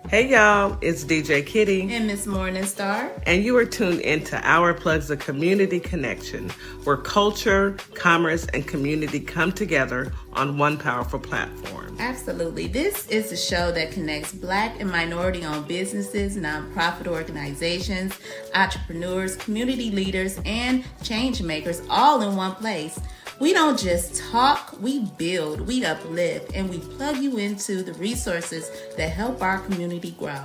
Hey y'all, it's DJ Kitty. And Miss Morningstar. And you are tuned into Our Plugs, a community connection, where culture, commerce, and community come together on one powerful platform. Absolutely. This is a show that connects Black and minority-owned businesses, nonprofit organizations, entrepreneurs, community leaders, and change makers all in one place. We don't just talk, we build, we uplift, and we plug you into the resources that help our community grow.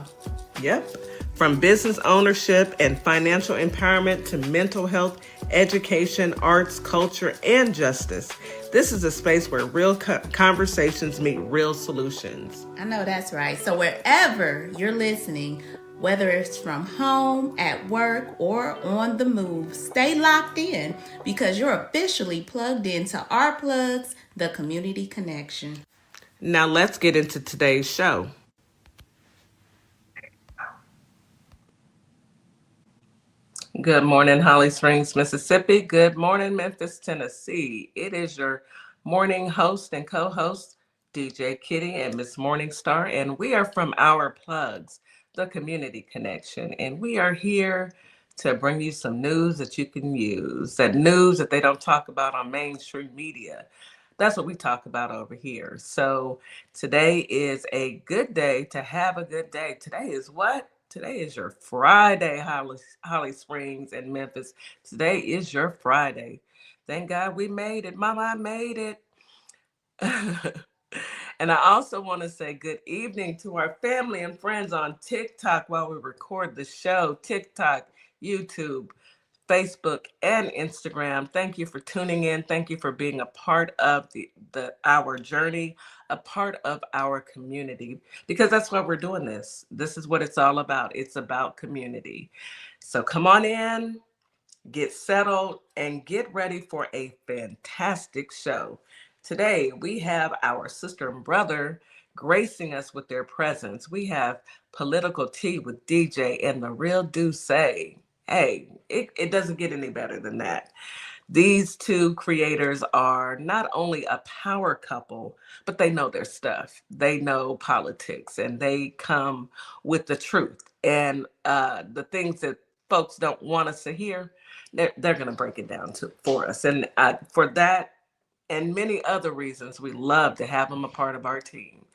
Yep. From business ownership and financial empowerment to mental health, education, arts, culture, and justice. This is a space where real conversations meet real solutions. I know that's right. So wherever you're listening, whether it's from home, at work, or on the move, stay locked in because you're officially plugged into Our Plugs, the community connection. Now let's get into today's show. Good morning, Holly Springs, Mississippi. Good morning, Memphis, Tennessee. It is your morning host and co-host, DJ Kitty and Miss Morningstar, and we are from Our Plugs, the community connection, and we are here to bring you some news that you can use, that news that they don't talk about on mainstream media. That's what we talk about over here. So today is a good day to have a good day. Today is what? Today is your Friday, Holly Springs and Memphis. Today is your Friday. Thank God we made it. Mama, I made it. And I also want to say good evening to our family and friends on TikTok while we record the show. TikTok, YouTube, Facebook, and Instagram. Thank you for tuning in. Thank you for being a part of our journey, a part of our community, because that's why we're doing this. This is what it's all about. It's about community. So come on in, get settled, and get ready for a fantastic show. Today, we have our sister and brother gracing us with their presence. We have Political Tea with DJ and the real Dusse. Hey, it doesn't get any better than that. These two creators are not only a power couple, but they know their stuff. They know politics and they come with the truth. And the things that folks don't want us to hear, they're going to break it down for us. And for that and many other reasons, we love to have them a part of our team.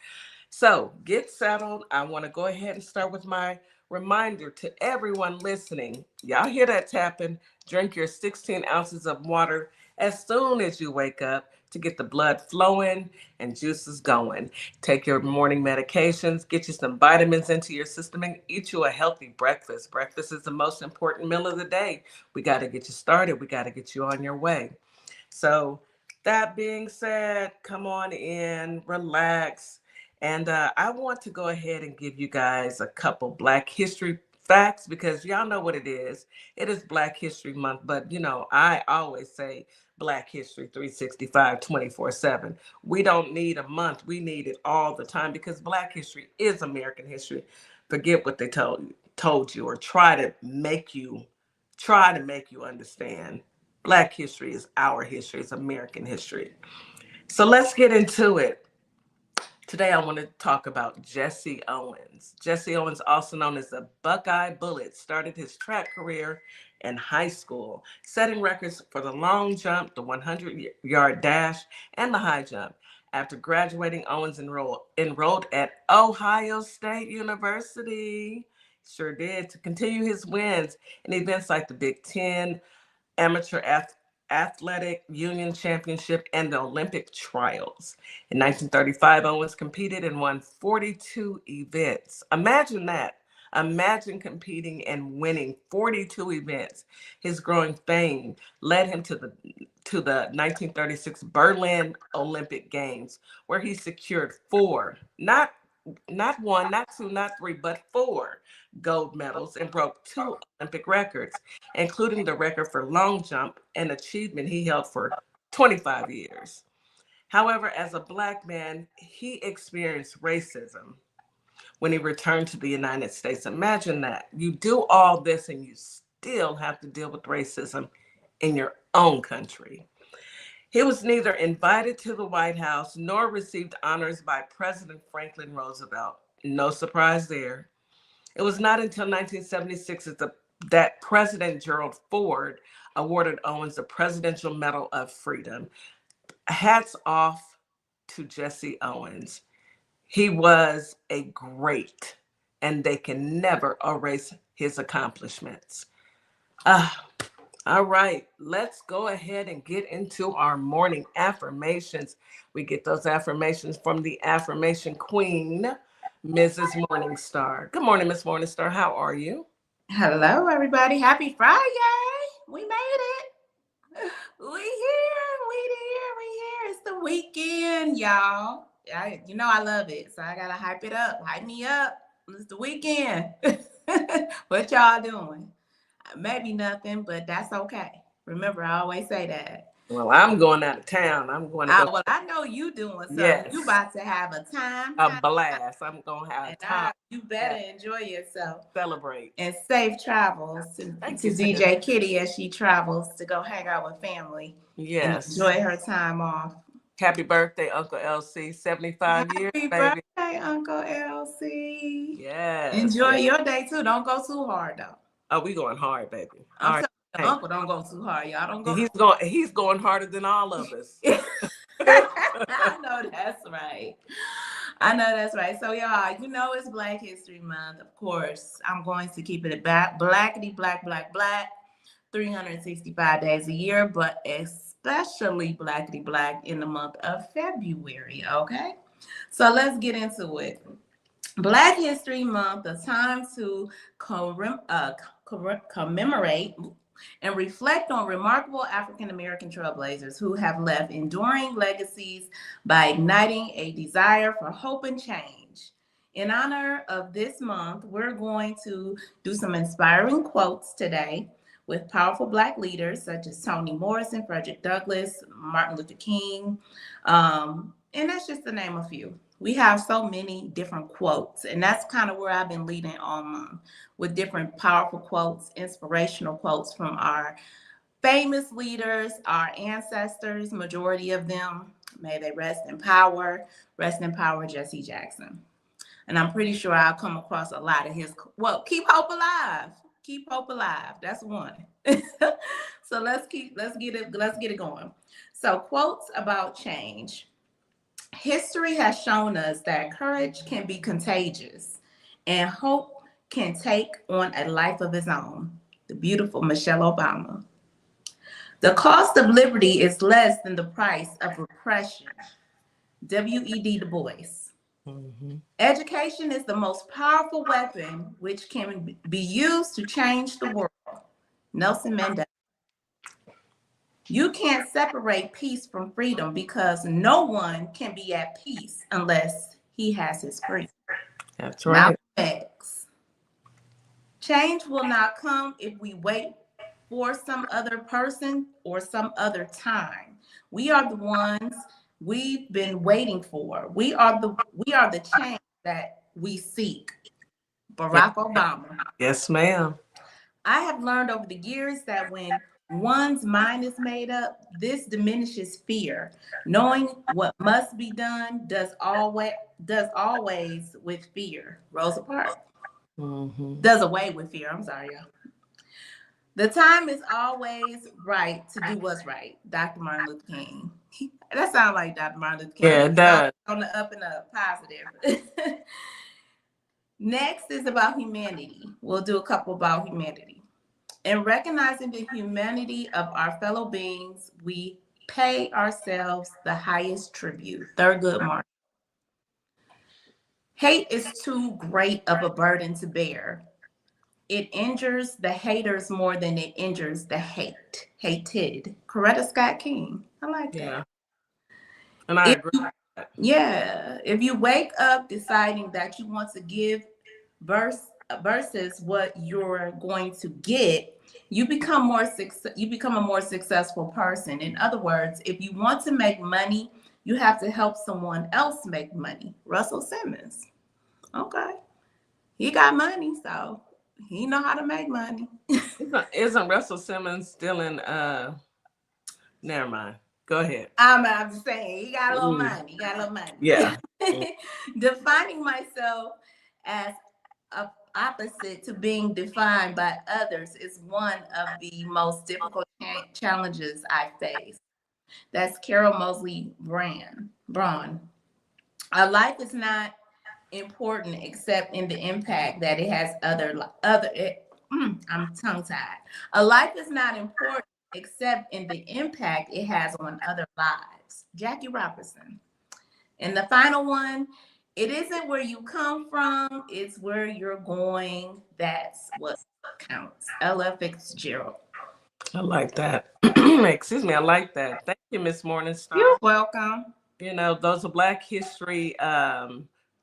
So get settled. I want to go ahead and start with my reminder to everyone listening. Y'all hear that tapping? Drink your 16 ounces of water as soon as you wake up to get the blood flowing and juices going. Take your morning medications, get you some vitamins into your system, and eat you a healthy breakfast. Breakfast is the most important meal of the day. We got to get you started. We got to get you on your way. So that being said, come on in, relax. And I want to go ahead and give you guys a couple Black History facts because y'all know what it is. It is Black History Month, but you know, I always say Black History 365, 24/7. We don't need a month. We need it all the time because Black history is American history. Forget what they told you or try to make you understand. Black history is our history. It's American history. So let's get into it. Today, I want to talk about Jesse Owens. Jesse Owens, also known as the Buckeye Bullet, started his track career in high school, setting records for the long jump, the 100-yard dash, and the high jump. After graduating, Owens enrolled at Ohio State University. Sure did, to continue his wins in events like the Big Ten, Amateur Athletic Union Championship, and the Olympic trials. In 1935, Owens competed and won 42 events. Imagine that. Imagine competing and winning 42 events. His growing fame led him to the 1936 Berlin Olympic Games, where he secured four, not one, not two, not three, but four gold medals and broke two Olympic records, including the record for long jump, an achievement he held for 25 years. However, as a Black man, he experienced racism when he returned to the United States. Imagine that. You do all this and you still have to deal with racism in your own country. He was neither invited to the White House nor received honors by President Franklin Roosevelt. No surprise there. It was not until 1976 that President Gerald Ford awarded Owens the Presidential Medal of Freedom. Hats off to Jesse Owens. He was a great, and they can never erase his accomplishments. All right, let's go ahead and get into our morning affirmations. We get those affirmations from the affirmation queen, Mrs. Morningstar. Good morning, Miss Morningstar. How are you? Hello, everybody. Happy Friday. We made it. We here. It's the weekend, y'all. I love it. So I got to hype it up. Hype me up. It's the weekend. What y'all doing? Maybe nothing, but that's okay. Remember, I always say that. Well, I'm going out of town. I'm going to go. Well, I know you doing something. Yes. You about to have a blast. I'm going to have time. You better enjoy yourself. Celebrate. And safe travels to DeeJay Kitty as she travels to go hang out with family. Yes. And enjoy her time off. Happy birthday, Uncle LC. 75 years, baby. Happy birthday, Uncle LC. Yes. Enjoy your day, too. Don't go too hard, though. Oh, we going hard, baby. I'm telling Uncle, don't go too hard. Y'all don't go. He's going harder than all of us. I know that's right. So, y'all, it's Black History Month. Of course, I'm going to keep it blackity, black, 365 days a year, but especially blackity, black in the month of February, okay? So let's get into it. Black History Month, a time to commemorate and reflect on remarkable African-American trailblazers who have left enduring legacies by igniting a desire for hope and change. In honor of this month, we're going to do some inspiring quotes today with powerful Black leaders such as Toni Morrison, Frederick Douglass, Martin Luther King, and that's just to name a few. We have so many different quotes, and that's kind of where I've been leading all month, with different powerful quotes, inspirational quotes from our famous leaders, our ancestors, majority of them. May they rest in power. Rest in power, Jesse Jackson. And I'm pretty sure I'll come across a lot of his, keep hope alive. Keep hope alive. That's one. So let's get it going. So quotes about change. History has shown us that courage can be contagious and hope can take on a life of its own. The beautiful Michelle Obama. The cost of liberty is less than the price of repression. W.E.B. Du Bois. Mm-hmm. Education is the most powerful weapon which can be used to change the world. Nelson Mandela. You can't separate peace from freedom because no one can be at peace unless he has his freedom. That's right. X. Change will not come if we wait for some other person or some other time. We are the ones we've been waiting for. We are the change that we seek. Barack Obama. Yes, ma'am. I have learned over the years that when one's mind is made up, this diminishes fear. Knowing what must be done does always with fear. Rosa Parks. Mm-hmm. Does away with fear. I'm sorry, y'all. The time is always right to do what's right. Dr. Martin Luther King. That sounds like Dr. Martin Luther King. Yeah, it does. On the up and up, positive. Next is about humanity. We'll do a couple about humanity. In recognizing the humanity of our fellow beings, we pay ourselves the highest tribute. Thurgood Marshall. Hate is too great of a burden to bear. It injures the haters more than it injures the hated. Coretta Scott King. I like that. Yeah. And I agree. Yeah. If you wake up deciding that you want to give versus what you're going to get, you become a more successful person. In other words, if you want to make money, you have to help someone else make money. Russell Simmons. Okay. He got money, so he know how to make money. Isn't Russell Simmons still in never mind. Go ahead. I'm just saying he got a little money. Yeah. Defining myself as opposite to being defined by others is one of the most difficult challenges I face. That's Carol Mosley Braun. Our life is not important except in the impact that it has I'm tongue tied. A life is not important except in the impact it has on other lives. Jackie Robinson. And the final one, it isn't where you come from, it's where you're going. That's what counts. Ella Fitzgerald. I like that. Excuse me, I like that. Thank you, Miss Morningstar. You're welcome. You know, those are Black History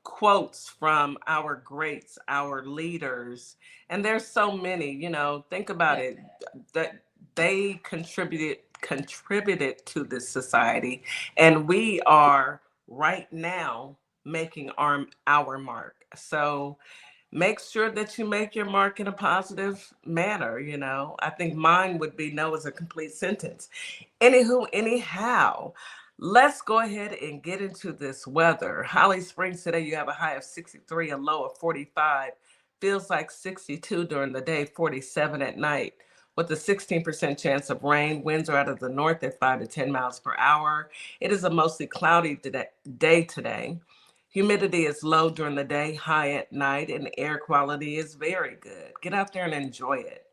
quotes from our greats, our leaders. And there's so many, you know, think about it, that they contributed to this society. And we are right now making our mark. So make sure that you make your mark in a positive manner. You know, I think mine would be no as a complete sentence. Anywho, anyhow, let's go ahead and get into this weather. Holly Springs today, you have a high of 63, a low of 45. Feels like 62 during the day, 47 at night, with a 16% chance of rain. Winds are out of the north at 5 to 10 miles per hour. It is a mostly cloudy day today. Humidity is low during the day, high at night, and air quality is very good. Get out there and enjoy it.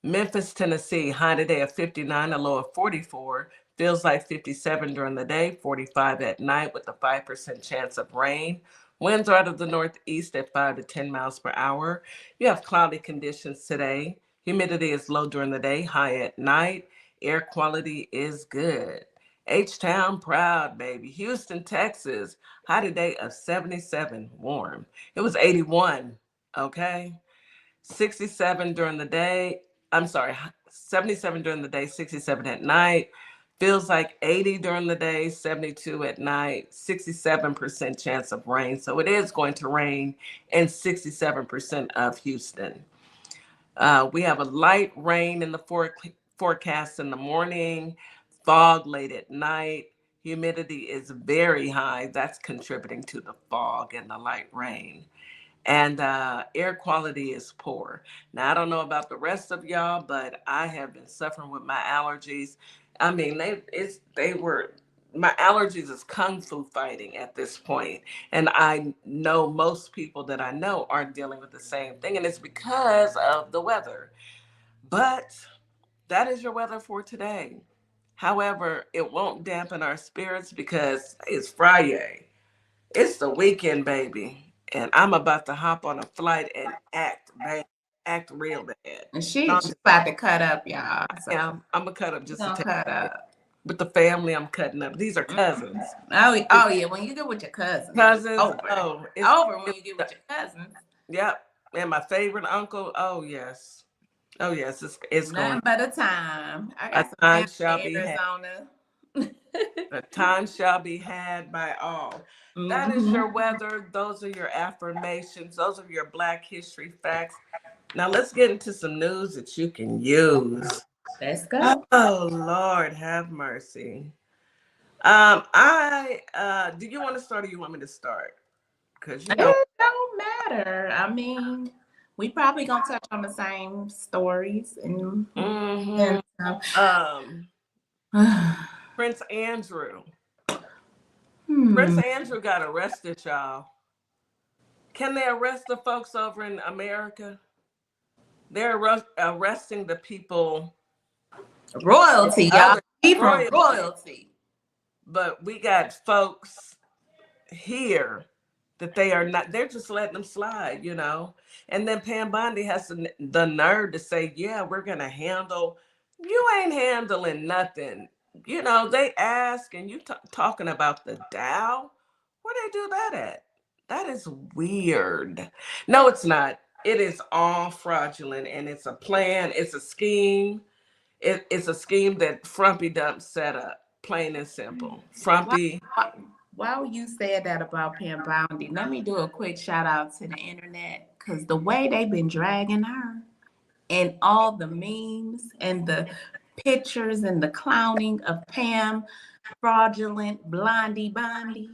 Memphis, Tennessee, high today of 59, a low of 44. Feels like 57 during the day, 45 at night with a 5% chance of rain. Winds are out of the northeast at 5 to 10 miles per hour. You have cloudy conditions today. Humidity is low during the day, high at night. Air quality is good. H-Town proud, baby. Houston, Texas, high today of 77, warm. It was 81, okay? 67 during the day. I'm sorry, 77 during the day, 67 at night. Feels like 80 during the day, 72 at night, 67% chance of rain. So it is going to rain in 67% of Houston. We have a light rain in the forecast in the morning, fog late at night. Humidity is very high. That's contributing to the fog and the light rain. And air quality is poor. Now, I don't know about the rest of y'all, but I have been suffering with my allergies. I mean, my allergies is kung fu fighting at this point. And I know most people that I know aren't dealing with the same thing, and it's because of the weather. But that is your weather for today. However, it won't dampen our spirits because it's Friday. It's the weekend, baby. And I'm about to hop on a flight and act bad, act real bad. And she's about to cut up, y'all. So yeah, I'm gonna cut up just a cut up. With the family, I'm cutting up. These are cousins. Oh yeah, when you get with your cousins. Cousins, it's over when you get with your cousins. Yep. And my favorite uncle, oh yes. Oh yes, it's nothing going. but a time. I got a time shall be Arizona. A time shall be had by all. That is your weather. Those are your affirmations. Those are your Black History facts. Now let's get into some news that you can use. Let's go. Oh Lord, have mercy. Do you want to start or you want me to start? Because it don't matter. I mean, we probably gonna touch on the same stories and Prince Andrew. Prince Andrew got arrested, y'all. Can they arrest the folks over in America? They're arresting the people. Royalty, y'all. Royalty. But we got folks here that they are not, they're just letting them slide, you know. And then Pam Bondi has the nerve to say, yeah, we're going to handle, you ain't handling nothing. You know, they ask, and you talking about the Dow? Where they do that at? That is weird. No, it's not. It is all fraudulent, and it's a plan. It's a scheme. It's a scheme that Frumpy Dump set up, plain and simple. Frumpy. While you said that about Pam Bondi, let me do a quick shout out to the internet, because the way they've been dragging her and all the memes and the pictures and the clowning of Pam, fraudulent Blondie Bondi.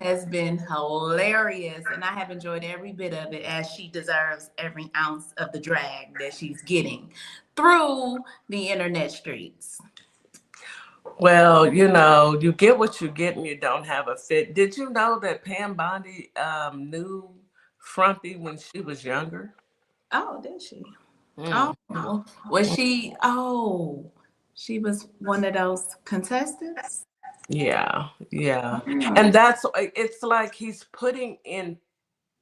has been hilarious, and I have enjoyed every bit of it, as she deserves every ounce of the drag that she's getting through the internet streets. Well, you know, you get what you get and you don't have a fit. Did you know that Pam Bondi knew Frumpy when she was younger? Oh, did she? Mm. Oh, was she? Oh, she was one of those contestants. Yeah, yeah. Mm. And that's it's like he's putting in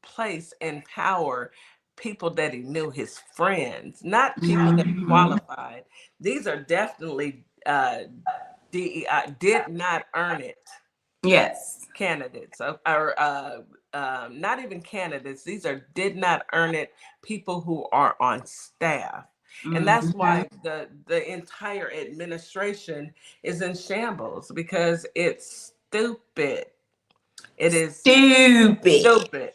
place and power people that he knew, his friends, not people that Mhm. qualified. These are definitely DEI did not earn it Yes. candidates or not even candidates. These are did not earn it people who are on staff. And that's Mhm. why the entire administration is in shambles because it's stupid. It is Stupid. stupid.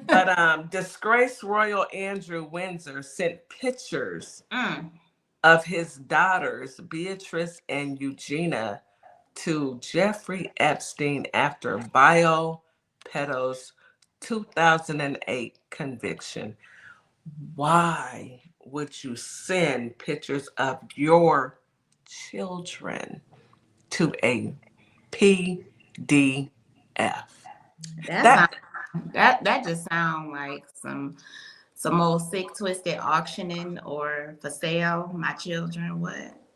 But disgraced Royal Andrew Windsor sent pictures Mm. of his daughters, Beatrice and Eugenia, to Jeffrey Epstein after Bio Peto's 2008 conviction. Why would you send pictures of your children to a PDF? That's That not that just sounds like some old sick twisted auctioning or for sale. My children,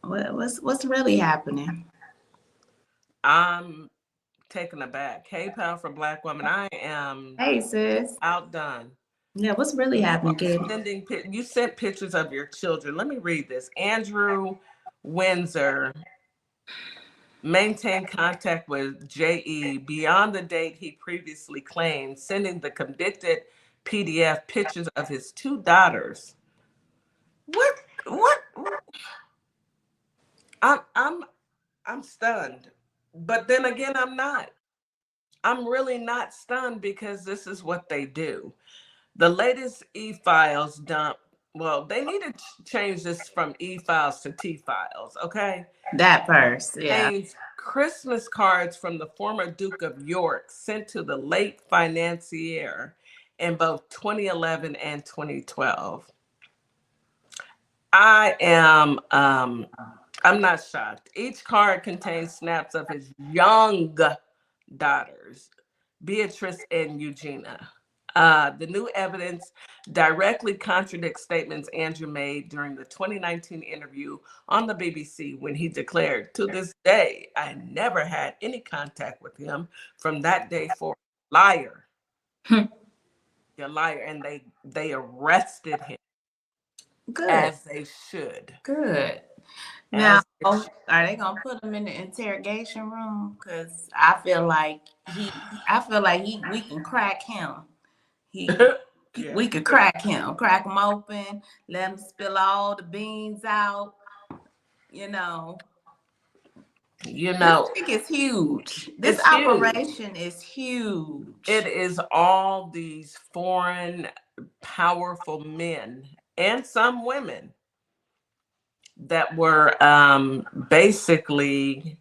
what's really happening? I'm taken aback. Hey, pal, for Black women, I am Hey sis, outdone. yeah, what's really You happening, are kid? sending you sent pictures of your children. Let me read this. Andrew Windsor maintained contact with JE beyond the date he previously claimed, sending the convicted PDF pictures of his two daughters. What I'm I'm stunned. But then again, I'm not. I'm really not stunned because this is what they do. The latest e-files dump, well, they need to change this from e-files to T-files, okay? That first, yeah. Contains Christmas cards from the former Duke of York sent to the late financier in both 2011 and 2012. I am I'm not shocked. Each card contains snaps of his young daughters, Beatrice and Eugenia. The new evidence directly contradicts statements Andrew made during the 2019 interview on the BBC when he declared, "To this day, I never had any contact with him from that day forward." Liar. You're a liar. And they arrested him Good, as they should. good. Now, As they are should. they gonna put him in the interrogation room? Cause I feel like we can crack him. He, Yeah. we could crack him open, let him spill all the beans out. You know, You this know, thing is huge. This it's huge. operation is huge. It is all these foreign, powerful men and some women that were basically,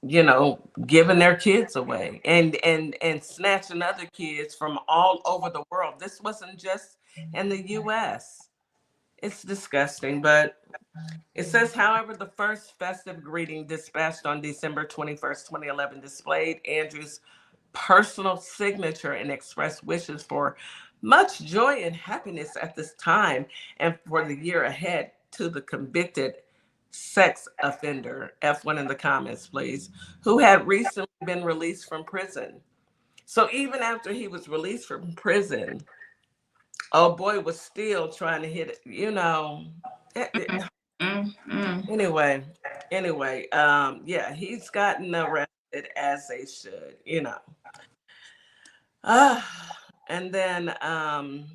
you know, giving their kids away and snatching other kids from all over the world. This wasn't just in the US. It's disgusting, but it says, however, the first festive greeting dispatched on December 21st, 2011 displayed Andrew's personal signature and expressed wishes for much joy and happiness at this time and for the year ahead to the convicted sex offender, F1 in the comments, please, who had recently been released from prison. So even after he was released from prison, oh boy was still trying to hit it, you know. Mm, mm. Anyway, yeah, he's gotten arrested as they should, you know. And then I'm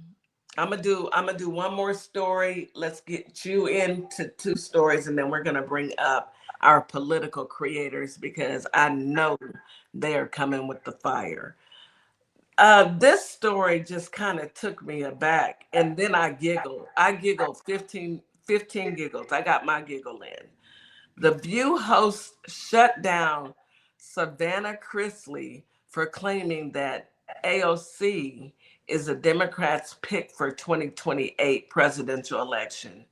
gonna do one more story. Let's get you into two stories, and then we're gonna bring up our political creators because I know they are coming with the fire. This story just kind of took me aback, and then I giggled. I giggled 15 giggles. I got my giggle in. The View host shut down Savannah Chrisley for claiming that AOC is a Democrat's pick for 2028 presidential election.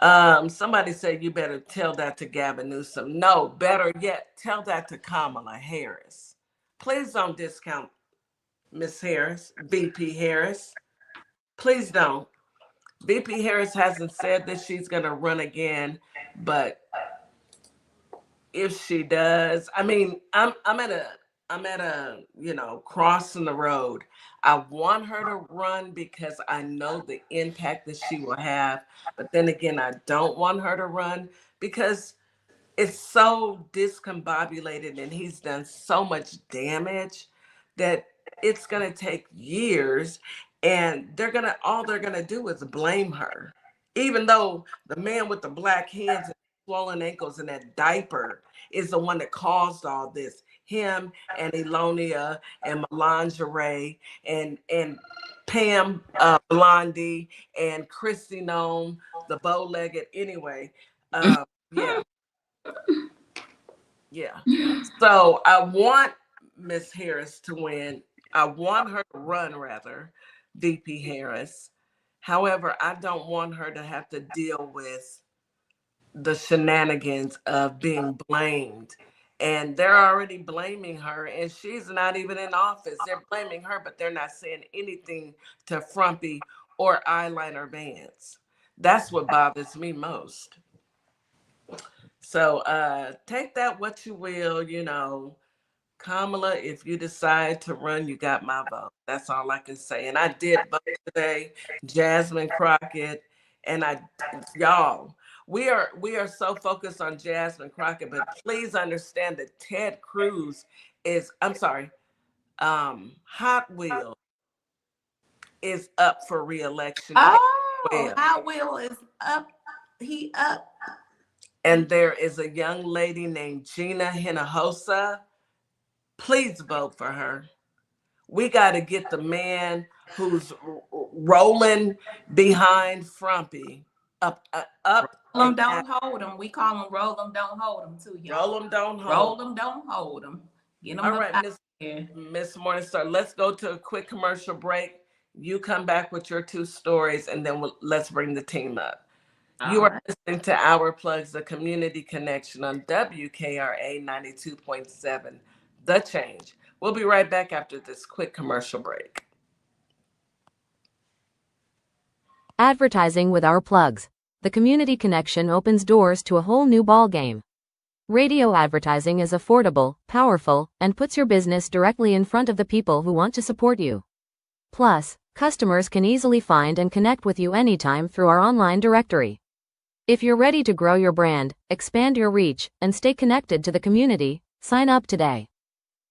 Somebody said you better tell that to Gavin Newsom. No, better yet, tell that to Kamala Harris. Please don't discount Miss Harris, VP Harris. Please don't. VP Harris hasn't said that she's going to run again, but if she does, I mean, I'm at a crossing the road. I want her to run because I know the impact that she will have, but then again, I don't want her to run because it's so discombobulated and he's done so much damage that it's going to take years, and all they're going to do is blame her, even though the man with the black hands and swollen ankles and that diaper is the one that caused all this. Him and Elonia and Melangerie and Pam Blondie and Christy Nome, the bow-legged. Anyway, yeah. Yeah. So I want Miss Harris to win. I want her to run, rather, VP Harris. However, I don't want her to have to deal with the shenanigans of being blamed. And they're already blaming her, and she's not even in office. They're blaming her, but they're not saying anything to Frumpy or Eyeliner Vance. That's what bothers me most. So take that what you will, Kamala, if you decide to run, you got my vote. That's all I can say. And I did vote today, Jasmine Crockett, and y'all, we are so focused on Jasmine Crockett, but please understand that Ted Cruz Hot Wheel is up for re-election. Oh, Hot Wheel is up. He up. And there is a young lady named Gina Hinojosa. Please vote for her. We got to get the man who's rolling behind Frumpy up. Roll them, don't hold them. We call them roll them, don't hold them too, y'all. Roll them, don't hold them. Roll them, don't hold them. Get them. All right, Miss Morningstar, let's go to a quick commercial break. You come back with your two stories, and then let's bring the team up. You are listening to Our Plugs, the community connection on WKRA 92.7, The Change. We'll be right back after this quick commercial break. Advertising with Our Plugs. The community connection opens doors to a whole new ballgame. Radio advertising is affordable, powerful, and puts your business directly in front of the people who want to support you. Plus, customers can easily find and connect with you anytime through our online directory. If you're ready to grow your brand, expand your reach, and stay connected to the community, sign up today.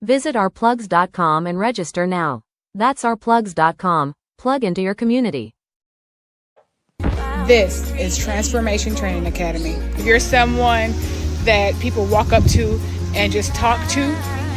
Visit ourplugs.com and register now. That's ourplugs.com. Plug into your community. This is Transformation Training Academy. If you're someone that people walk up to and just talk to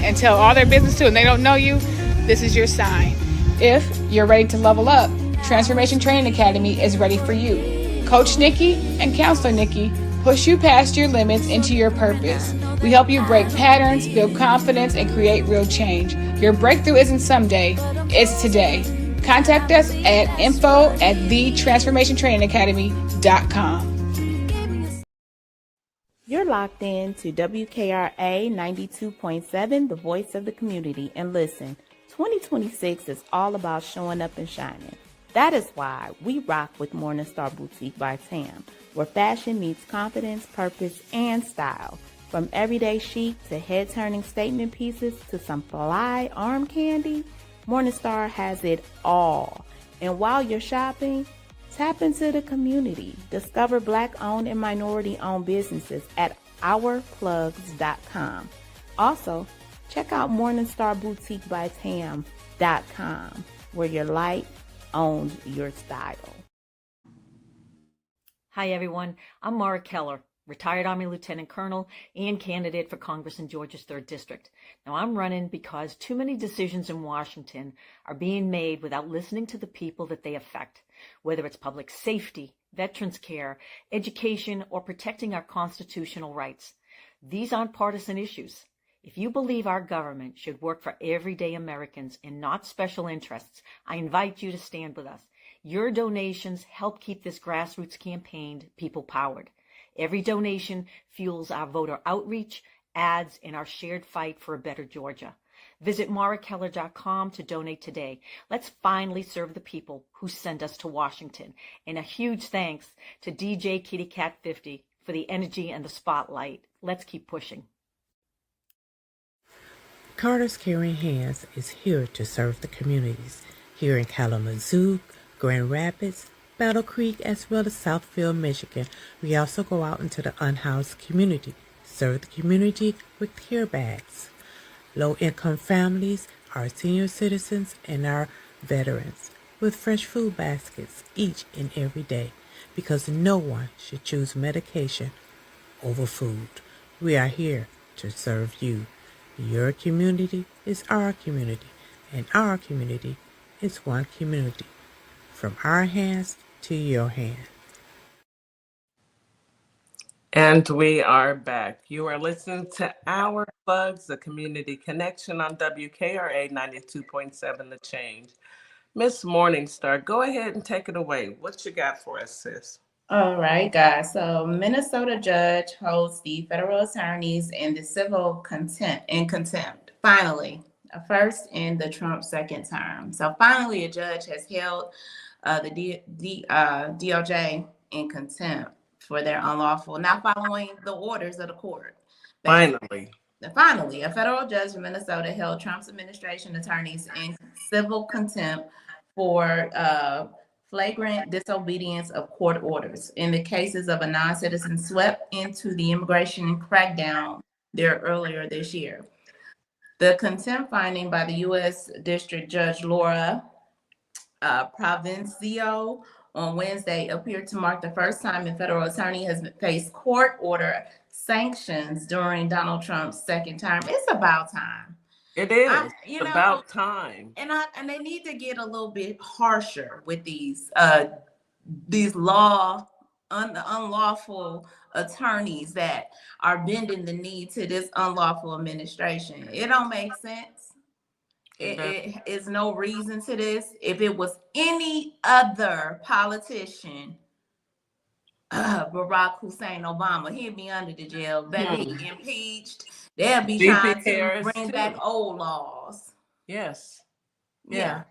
and tell all their business to and they don't know you, this is your sign. If you're ready to level up, Transformation Training Academy is ready for you. Coach Nikki and Counselor Nikki push you past your limits into your purpose. We help you break patterns, build confidence, and create real change. Your breakthrough isn't someday, it's today. Contact us at info@thetransformationtrainingacademy.com. You're locked in to WKRA 92.7, the voice of the community. And listen, 2026 is all about showing up and shining. That is why we rock with Morningstar Boutique by Tam, where fashion meets confidence, purpose, and style. From everyday chic to head-turning statement pieces to some fly arm candy, Morningstar has it all. And while you're shopping, tap into the community. Discover Black-owned and minority-owned businesses at ourplugs.com. Also, check out morningstarboutiquebytam.com, where your light owns your style. Hi, everyone. I'm Mara Keller, retired Army Lieutenant Colonel and candidate for Congress in Georgia's 3rd District. Now, I'm running because too many decisions in Washington are being made without listening to the people that they affect, whether it's public safety, veterans care, education, or protecting our constitutional rights. These aren't partisan issues. If you believe our government should work for everyday Americans and not special interests, I invite you to stand with us. Your donations help keep this grassroots campaign people-powered. Every donation fuels our voter outreach, ads, and our shared fight for a better Georgia. Visit maurakeller.com to donate today. Let's finally serve the people who send us to Washington. And a huge thanks to DeeJay Kitty Cat 50 for the energy and the spotlight. Let's keep pushing. Carter's Caring Hands is here to serve the communities here in Kalamazoo, Grand Rapids, Battle Creek, as well as Southfield, Michigan. We also go out into the unhoused community, serve the community with care bags. Low-income families, our senior citizens, and our veterans with fresh food baskets each and every day, because no one should choose medication over food. We are here to serve you. Your community is our community, and our community is one community. From our hands to your hand. And we are back. You are listening to Our Plugs, the community connection on WKRA 92.7 The Change. Miss Morningstar, go ahead and take it away. What you got for us, sis? All right, guys. So Minnesota judge holds the federal attorneys in the civil contempt. Finally, a first in the Trump second term. So finally, a judge has held the DOJ in contempt for their unlawful, not following the orders of the court. Finally, a federal judge in Minnesota held Trump's administration attorneys in civil contempt for flagrant disobedience of court orders in the cases of a non-citizen swept into the immigration crackdown there earlier this year. The contempt finding by the U.S. District Judge Laura Provencio on Wednesday appeared to mark the first time a federal attorney has faced court order sanctions during Donald Trump's second term. It's about time. it is about time. And they need to get a little bit harsher with these unlawful attorneys that are bending the knee to this unlawful administration. It don't make sense. It is no reason to this. If it was any other politician, Barack Hussein Obama, he'd be under the jail, baby, impeached. They'll be trying to bring back old laws. Yes. Yeah.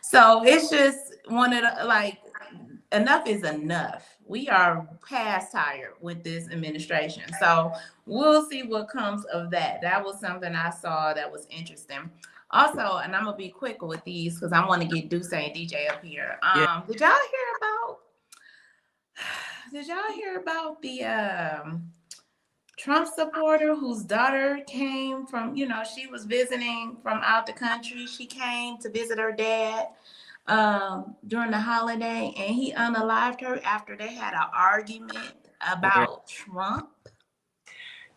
So it's just one of the, enough is enough. We are past tired with this administration. So we'll see what comes of that. That was something I saw that was interesting. Also, and I'm gonna be quick with these because I want to get Dusse and DeeJay up here. Did y'all hear about the Trump supporter whose daughter came from, she was visiting from out the country. She came to visit her dad during the holiday, and he unalived her after they had an argument about Trump.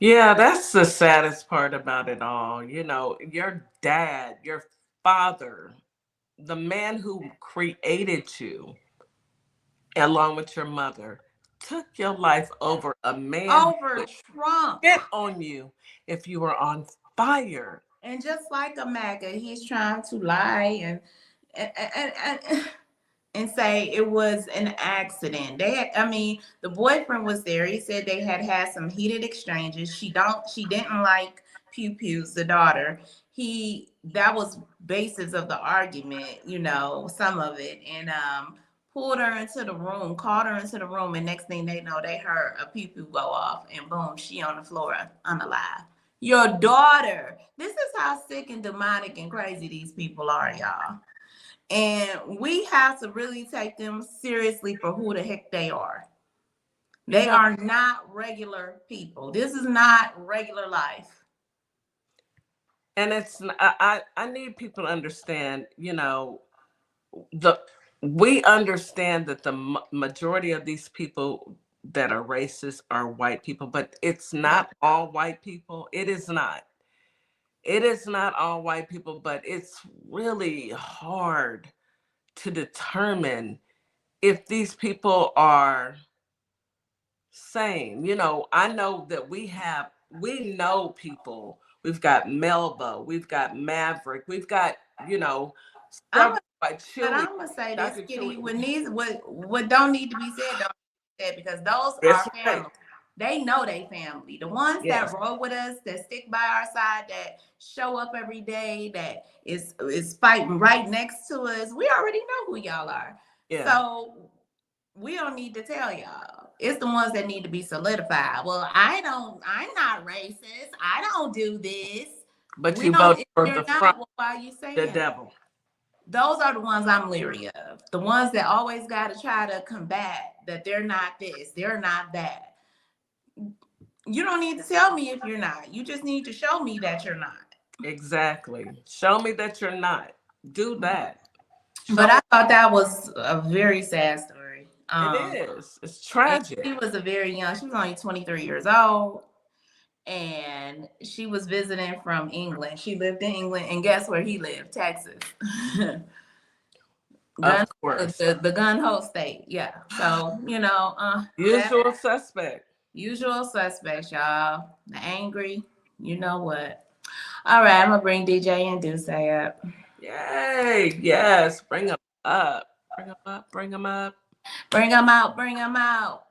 Yeah, that's the saddest part about it all. Your dad, your father, the man who created you, along with your mother, took your life over a man over Trump. Spit on you if you were on fire. And just like a MAGA, he's trying to lie and say it was an accident. The boyfriend was there. He said they had some heated exchanges. She didn't like Pew Pew's, the daughter. That was basis of the argument, some of it. And pulled her into the room, called her into the room, and next thing they know, they heard a Pew Pew go off, and boom, she on the floor unalive. Your daughter. This is how sick and demonic and crazy these people are, y'all. And we have to really take them seriously for who the heck they are. They are not regular people. This is not regular life. And I need people to understand, we understand that the majority of these people that are racist are white people, but it's not all white people. It is not. It is not all white people, but it's really hard to determine if these people are sane. I know that we know people we've got Melba, we've got Maverick, we've got, I'm several like But Chewy, I'm gonna say this, Dr. Kitty. Chewy. When these what don't need to be said don't need to be said, because those That's are right. family. They know they family. The ones Yes. that roll with us, that stick by our side, that show up every day, that is fighting right next to us. We already know who y'all are. Yeah. So we don't need to tell y'all. It's the ones that need to be solidified. Well, I'm not racist. I don't do this. But We you don't. voted If for you're the not, front, well, why are you the saying? devil. Those are the ones I'm leery of. The ones that always got to try to combat that they're not this, they're not that. You don't need to tell me if you're not. You just need to show me that you're not. Exactly. Show me that you're not. Do that. But I thought that was a very sad story. It is. It's tragic. She was a very young. She was only 23 years old, and she was visiting from England. She lived in England, and guess where he lived? Texas. Of course. The gun ho state. Yeah. So, Usual suspect. Usual suspects, y'all. The angry, you know what. All right, I'm gonna bring DeeJay and Dusse up. Yay. Yes. Bring them up. Bring them up. Bring them up. Bring them out. Bring them out.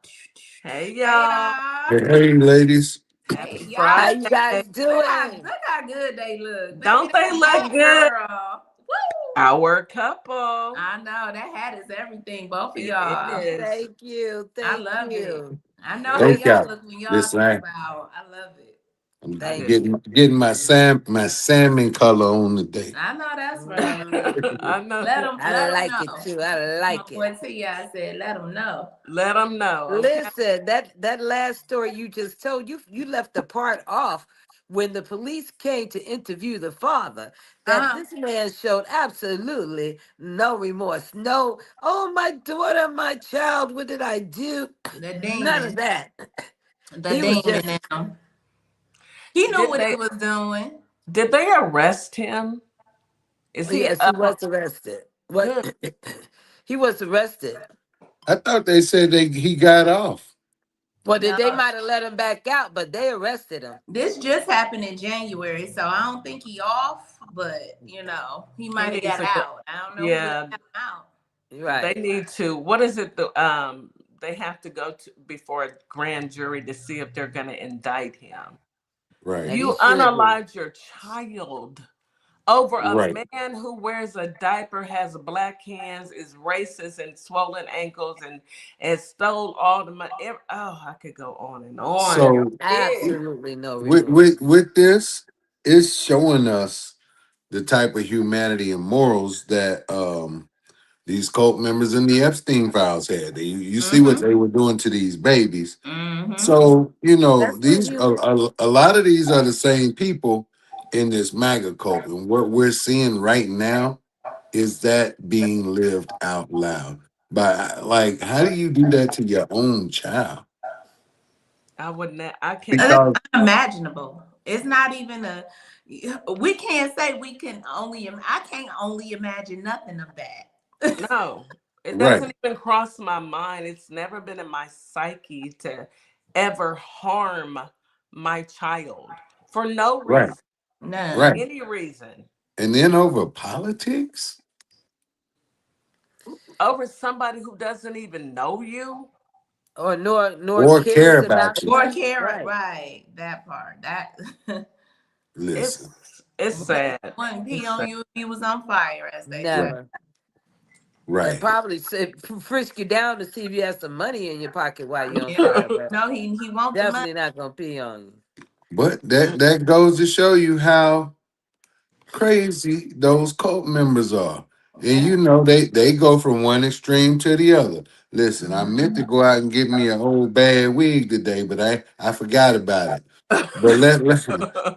Hey, y'all. Hey, ladies. Happy Hey, Friday. How you guys doing? Look how good they look. Don't Baby, they look good? girl. Woo! Our couple. I know that hat is everything. Both of It y'all. is. Thank you. I Thank love it. you. I know how Thank y'all y'all. look when y'all Listen, step out. I love it. I'm Thank you. getting my salmon color on today. I know that's right. I know. I Let them like it know. too. I My like boy it. T.I. said, let them know. Let them know. Okay. Listen, that last story you just told, you left the part off when the police came to interview the father, that this man showed absolutely no remorse. No, oh, my daughter, my child, what did I do? The None of demon. that. The He was demon just, now. He knew Did what he they was doing. did they arrest him? Is he yes, he was arrested. What? good? He was arrested. I thought they said he got off. Well, No. they might have let him back out, but they arrested him. This just happened in January, so I don't think he off, but he might have needs got to go. out. I don't know if he Yeah, got out. they Right. need to. What is it? They have to go to before a grand jury to see if they're going to indict him. Right. And he You should be. unalive your child over a Right. man who wears a diaper, has black hands, is racist and swollen ankles, and stole all the money. Oh, I could go on and on. So Yeah. Absolutely no with remorse. with with this, it's showing us the type of humanity and morals that these cult members in the Epstein files had. You see what Mm-hmm. they were doing to these babies. Mm-hmm. So, That's what these you. a lot of these are the same people in this MAGA cult. And what we're seeing right now is that being lived out loud. But like, how do you do that to your own child? I wouldn't. I can't. It's Because unimaginable. It's not even a. We can't say we can only. I can't only imagine nothing of that. No, it right, doesn't even cross my mind. It's never been in my psyche to ever harm my child for no right, reason, right. None. any reason, And then over politics over somebody who doesn't even know you. Or nor or care cares about about you. Or you. carrot, Right. right? That part. That Listen, It's sad. wouldn't pee It's on sad. you if he was on fire, as they say. right, Never. And right. probably frisk you down to see if you have some money in your pocket while you're on Yeah. fire, but No, he want the money. definitely not gonna pee on you. But that goes to show you how crazy those cult members are. And Yeah. they go from one extreme to the other. Listen, I meant to Mhm. go out and get me an old bad wig today, but I forgot about it. But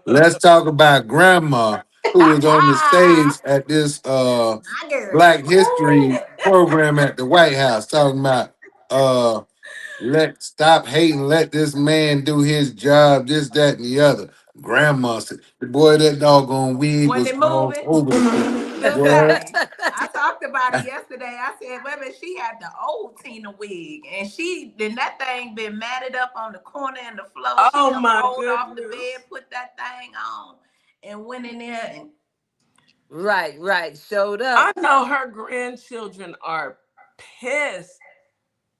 let's talk about grandma who was on the stage at this My girl. Black History program at the White House talking about stop hating, let this man do his job, this, that, and the other. Grandma said, the boy, that doggone wig When was they move all it, over the place. do What? say. I talked about it yesterday. I said, baby, she had the old Tina wig, and that thing been matted up on the corner and the floor. She Oh done my rolled off the goodness. bed, put that thing on. and went in there and Right. Showed I up. know her grandchildren are pissed.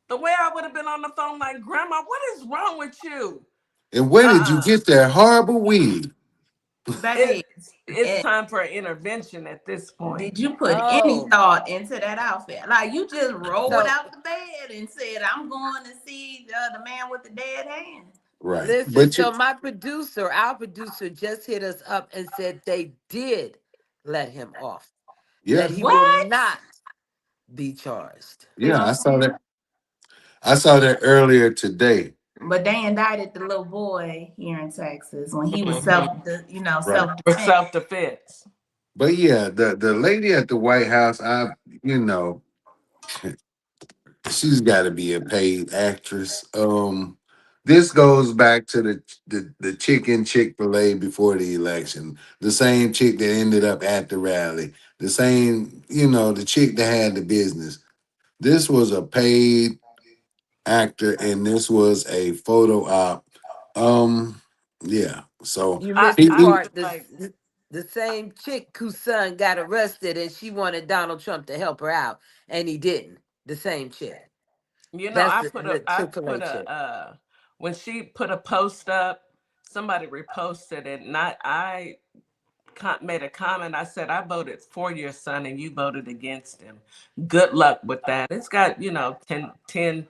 The way I would have been on the phone, like, Grandma, what is wrong with you? And where did you Uh-uh. get that horrible weed? baby. It's And time for an intervention at this point. did you put any Oh, thought into that outfit? Like you just rolled so out the bed and said, "I'm going to see the man with the dead hand." Right. listen. But you, So our producer, just hit us up and said they did let him off. That yeah, he will What? not be charged. See what yeah, I'm I saw saying? that. I saw that earlier today. But they indicted the little boy here in Texas when he was Mhm. Right. self For defense. self-defense. But yeah, the lady at the White House, you know, she's got to be a paid actress. This goes back to the chicken Chick-fil-A before the election. The same chick that ended up at the rally. The same, the chick that had the business. This was a paid actor, and this was a photo op. Yeah. So You I missed the I he part. feel like The same chick whose son got arrested and she wanted Donald Trump to help her out, and he didn't. The same chick. That's the I Chick-fil-A put a chick. when she put a post up, somebody reposted it, and I made a comment. I said, I voted for your son and you voted against him. Good luck with that. It's got,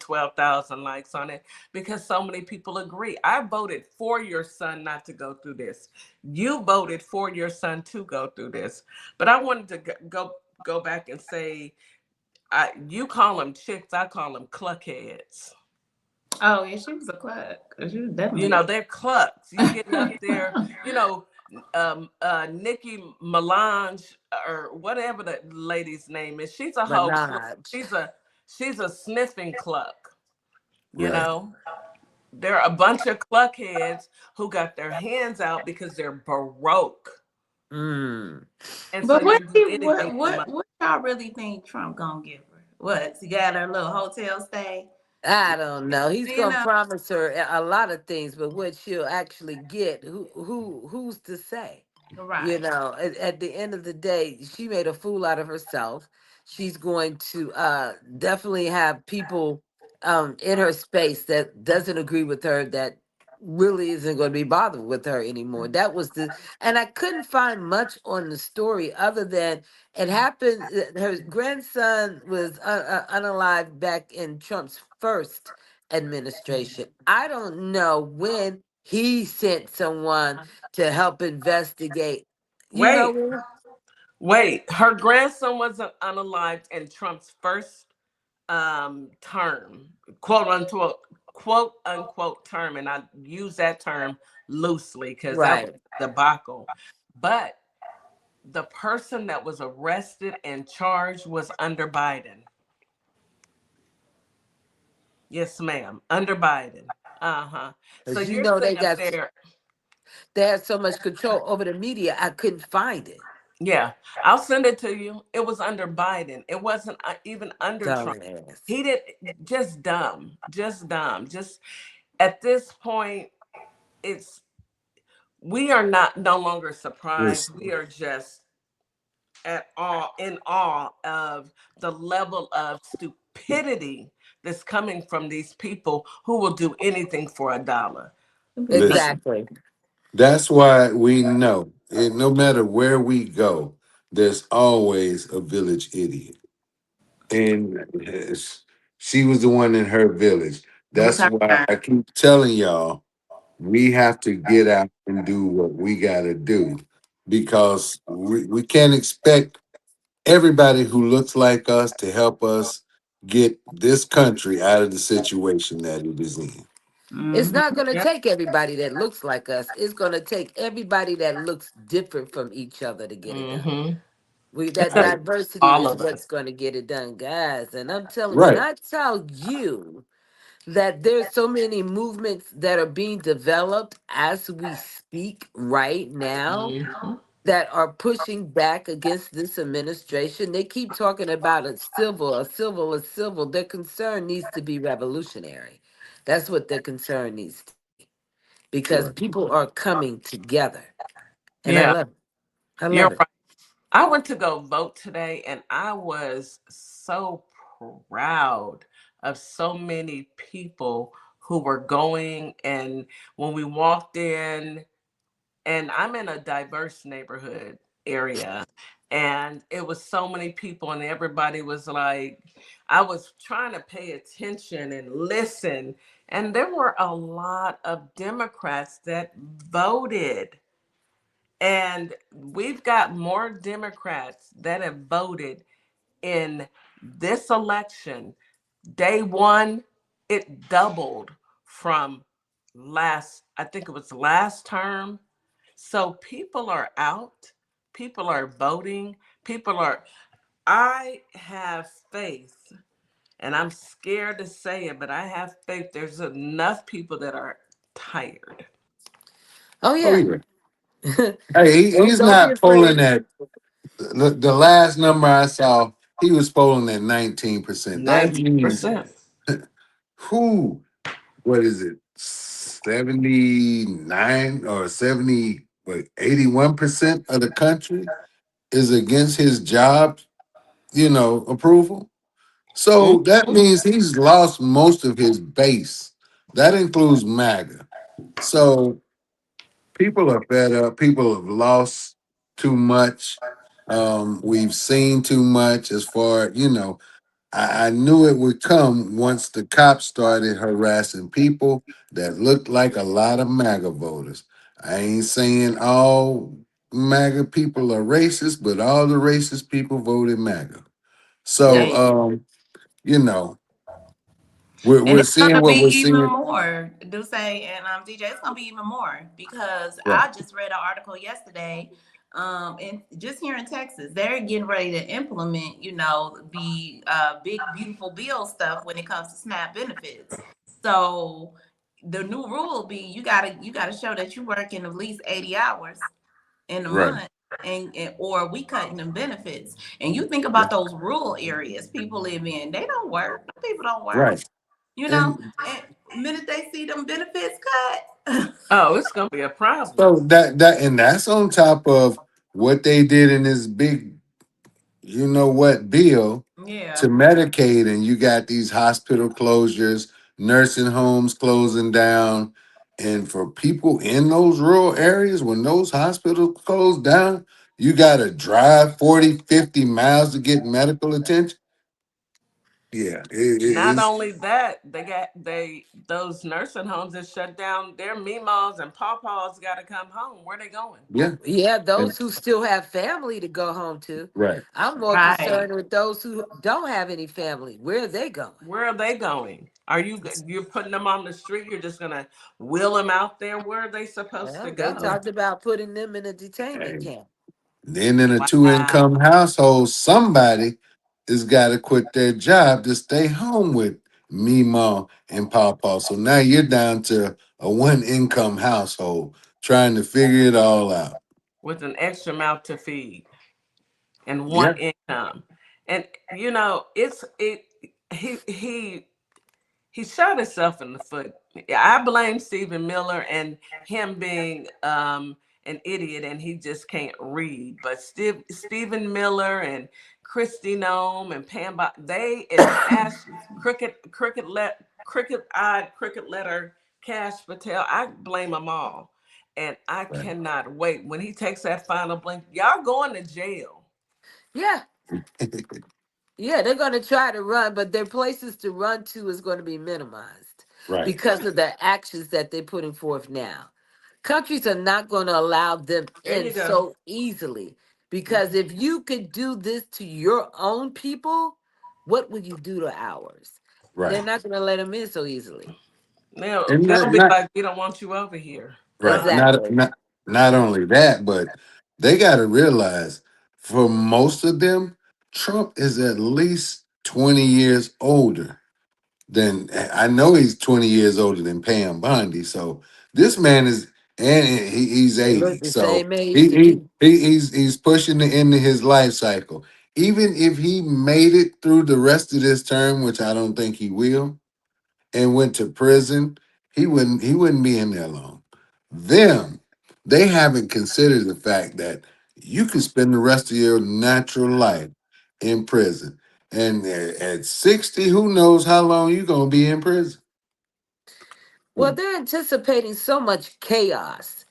12,000 likes on it because so many people agree. I voted for your son not to go through this. You voted for your son to go through this. But I wanted to go back and say, you call them chicks, I call them cluckheads. Oh yeah, she was a cluck. She was definitely a They're clucks. You get up there, Nikki Melange or whatever the lady's name is. She's a whole cluck. Minaj. She's a sniffing cluck. You right. know, they're a bunch of cluckheads who got their hands out because they're broke, Mm. and so But you'll do anything for money. what y'all really think Trump gonna give her? What? She got her little hotel stay? I don't know. He's You gonna know, promise her a lot of things, but what she'll actually get, who's to say? right. At the end of the day, she made a fool out of herself. She's going to definitely have people in her space that doesn't agree with her, that really isn't going to be bothered with her anymore. That was and I couldn't find much on the story other than it happened. Her grandson was unalive back in Trump's first administration. I don't know when he sent someone to help investigate. You Wait, know, wait. Her grandson was unalived in Trump's first term, quote unquote, quote unquote term, and I use that term loosely because that was right. a debacle. But the person that was arrested and charged was under Biden. Yes, ma'am, under Biden. Uh-huh. So Because you're sitting up there. they had so much control over the media, I couldn't find it. Yeah, I'll send it to you. It was under Biden. It wasn't even under Trump. Dumbass. He did just dumb, just dumb. Just at this point, it's we are not no longer surprised. We Listen, are just at all in awe of the level of stupidity that's coming from these people who will do anything for a dollar. listen. Exactly. That's why we know, no matter where we go, there's always a village idiot. And she was the one in her village. It was That's her why turn. I keep telling y'all we have to get out and do what we got to do because we can't expect everybody who looks like us to help us get this country out of the situation that it is in. It's Hmm. not going to Yep. take everybody that looks like us. It's going to take everybody that looks different from each other to get it done. Mm-hmm. It's That a, Right. diversity all is of what's us. going to get it done, guys. And I'm telling, when Right. I tell you that there's so many movements that are being developed as we speak right now Mm-hmm. that are pushing back against this administration. They keep talking about a civil. Their concern needs to be revolutionary. That's what their concern needs to be. Because Right. people are coming together. And I Yeah, love it. I you're love it. right. I went to go vote today and I was so proud of so many people who were going. And when we walked in, and I'm in a diverse neighborhood area, and it was so many people, and everybody was like, I was trying to pay attention and listen. And there were a lot of Democrats that voted. And we've got more Democrats that have voted in this election. Day one, it doubled from I think it was last term. So people are out, people are voting, I have faith, and I'm scared to say it, but I have faith there's enough people that are tired. Oh Oh yeah. yeah. Hey, he's Don't be not polling afraid. at the last number I saw. He was polling at 19%. That means 19%. who? What is it? 79 or 70? What? 81% of the country is against his job. Approval. So that Mhm. means he's lost most of his base. That includes MAGA. So people are fed up. People have lost too much. We've seen too much as far, I knew it would come once the cops started harassing people that looked like a lot of MAGA voters. I ain't saying all MAGA people are racist, but all the racist people voted MAGA. So, Yeah. you know, we're, And we're it's gonna seeing be what we're even seeing. more, Dusse and DJ. It's gonna be even more because Right, I just read an article yesterday. And just here in Texas, they're getting ready to implement, the big beautiful bill stuff when it comes to SNAP benefits. So the new rule will be you gotta show that you're working at least 80 hours in a right, month, and or we cutting them benefits. And you think yeah, about those rural areas people live in, they don't work. People don't work. right. You know, And and the minute they see them benefits cut, Oh, it's going to be a problem. so that's on top of what they did in this big, bill to yeah, Medicaid, and you got these hospital closures, nursing homes closing down. And for people in those rural areas, when those hospitals close down, you got to drive 40, 50 miles to get medical attention. Yeah, Not it's, only that, those nursing homes that shut down, their meemaws and pawpaws got to come home. Where they going? yeah. Yeah, And, those who still have family to go home to. right. I'm more right. concerned with those who don't have any family. Where are they going? Where are they going? You're putting them on the street? You're just gonna wheel them out there? Where are they supposed to Well, they go? talked about putting them in a detainment Hey, camp. then in a two-income Wow. household, somebody has got to quit their job to stay home with me, mom, and papa. So now you're down to a one-income household trying to figure it all out. With an extra mouth to feed and one Yeah, income. And it's it he he shot himself in the foot. I blame Stephen Miller and him being an idiot and he just can't read. But Stephen Miller and Christy Nome and Pam, they and Ash cricket letter Cash Patel. I blame them all, and I right. cannot wait when he takes that final blink. Y'all going to jail. Yeah, yeah, they're going to try to run, but their places to run to is going to be minimized Right, because of the actions that they're putting forth now. Countries are not going to allow them There in you go. so easily because if you could do this to your own people, what would you do to ours? They're right. not going to let them in so easily. Now And they'll not, be not like, we don't want you over here. right. Not Exactly. not not only that, but they got to realize for most of them, Trump is at least 20 years older. Then I know he's 20 years older than Pam Bondi. So this man is, and he's They look 80. the So same age to me. he's pushing the end of his life cycle. Even if he made it through the rest of this term, which I don't think he will, and went to prison, he wouldn't be in there long. Them. They haven't considered the fact that you can spend the rest of your natural life in prison. And at 60, who knows how long you're going to be in prison? Well, they're anticipating so much chaos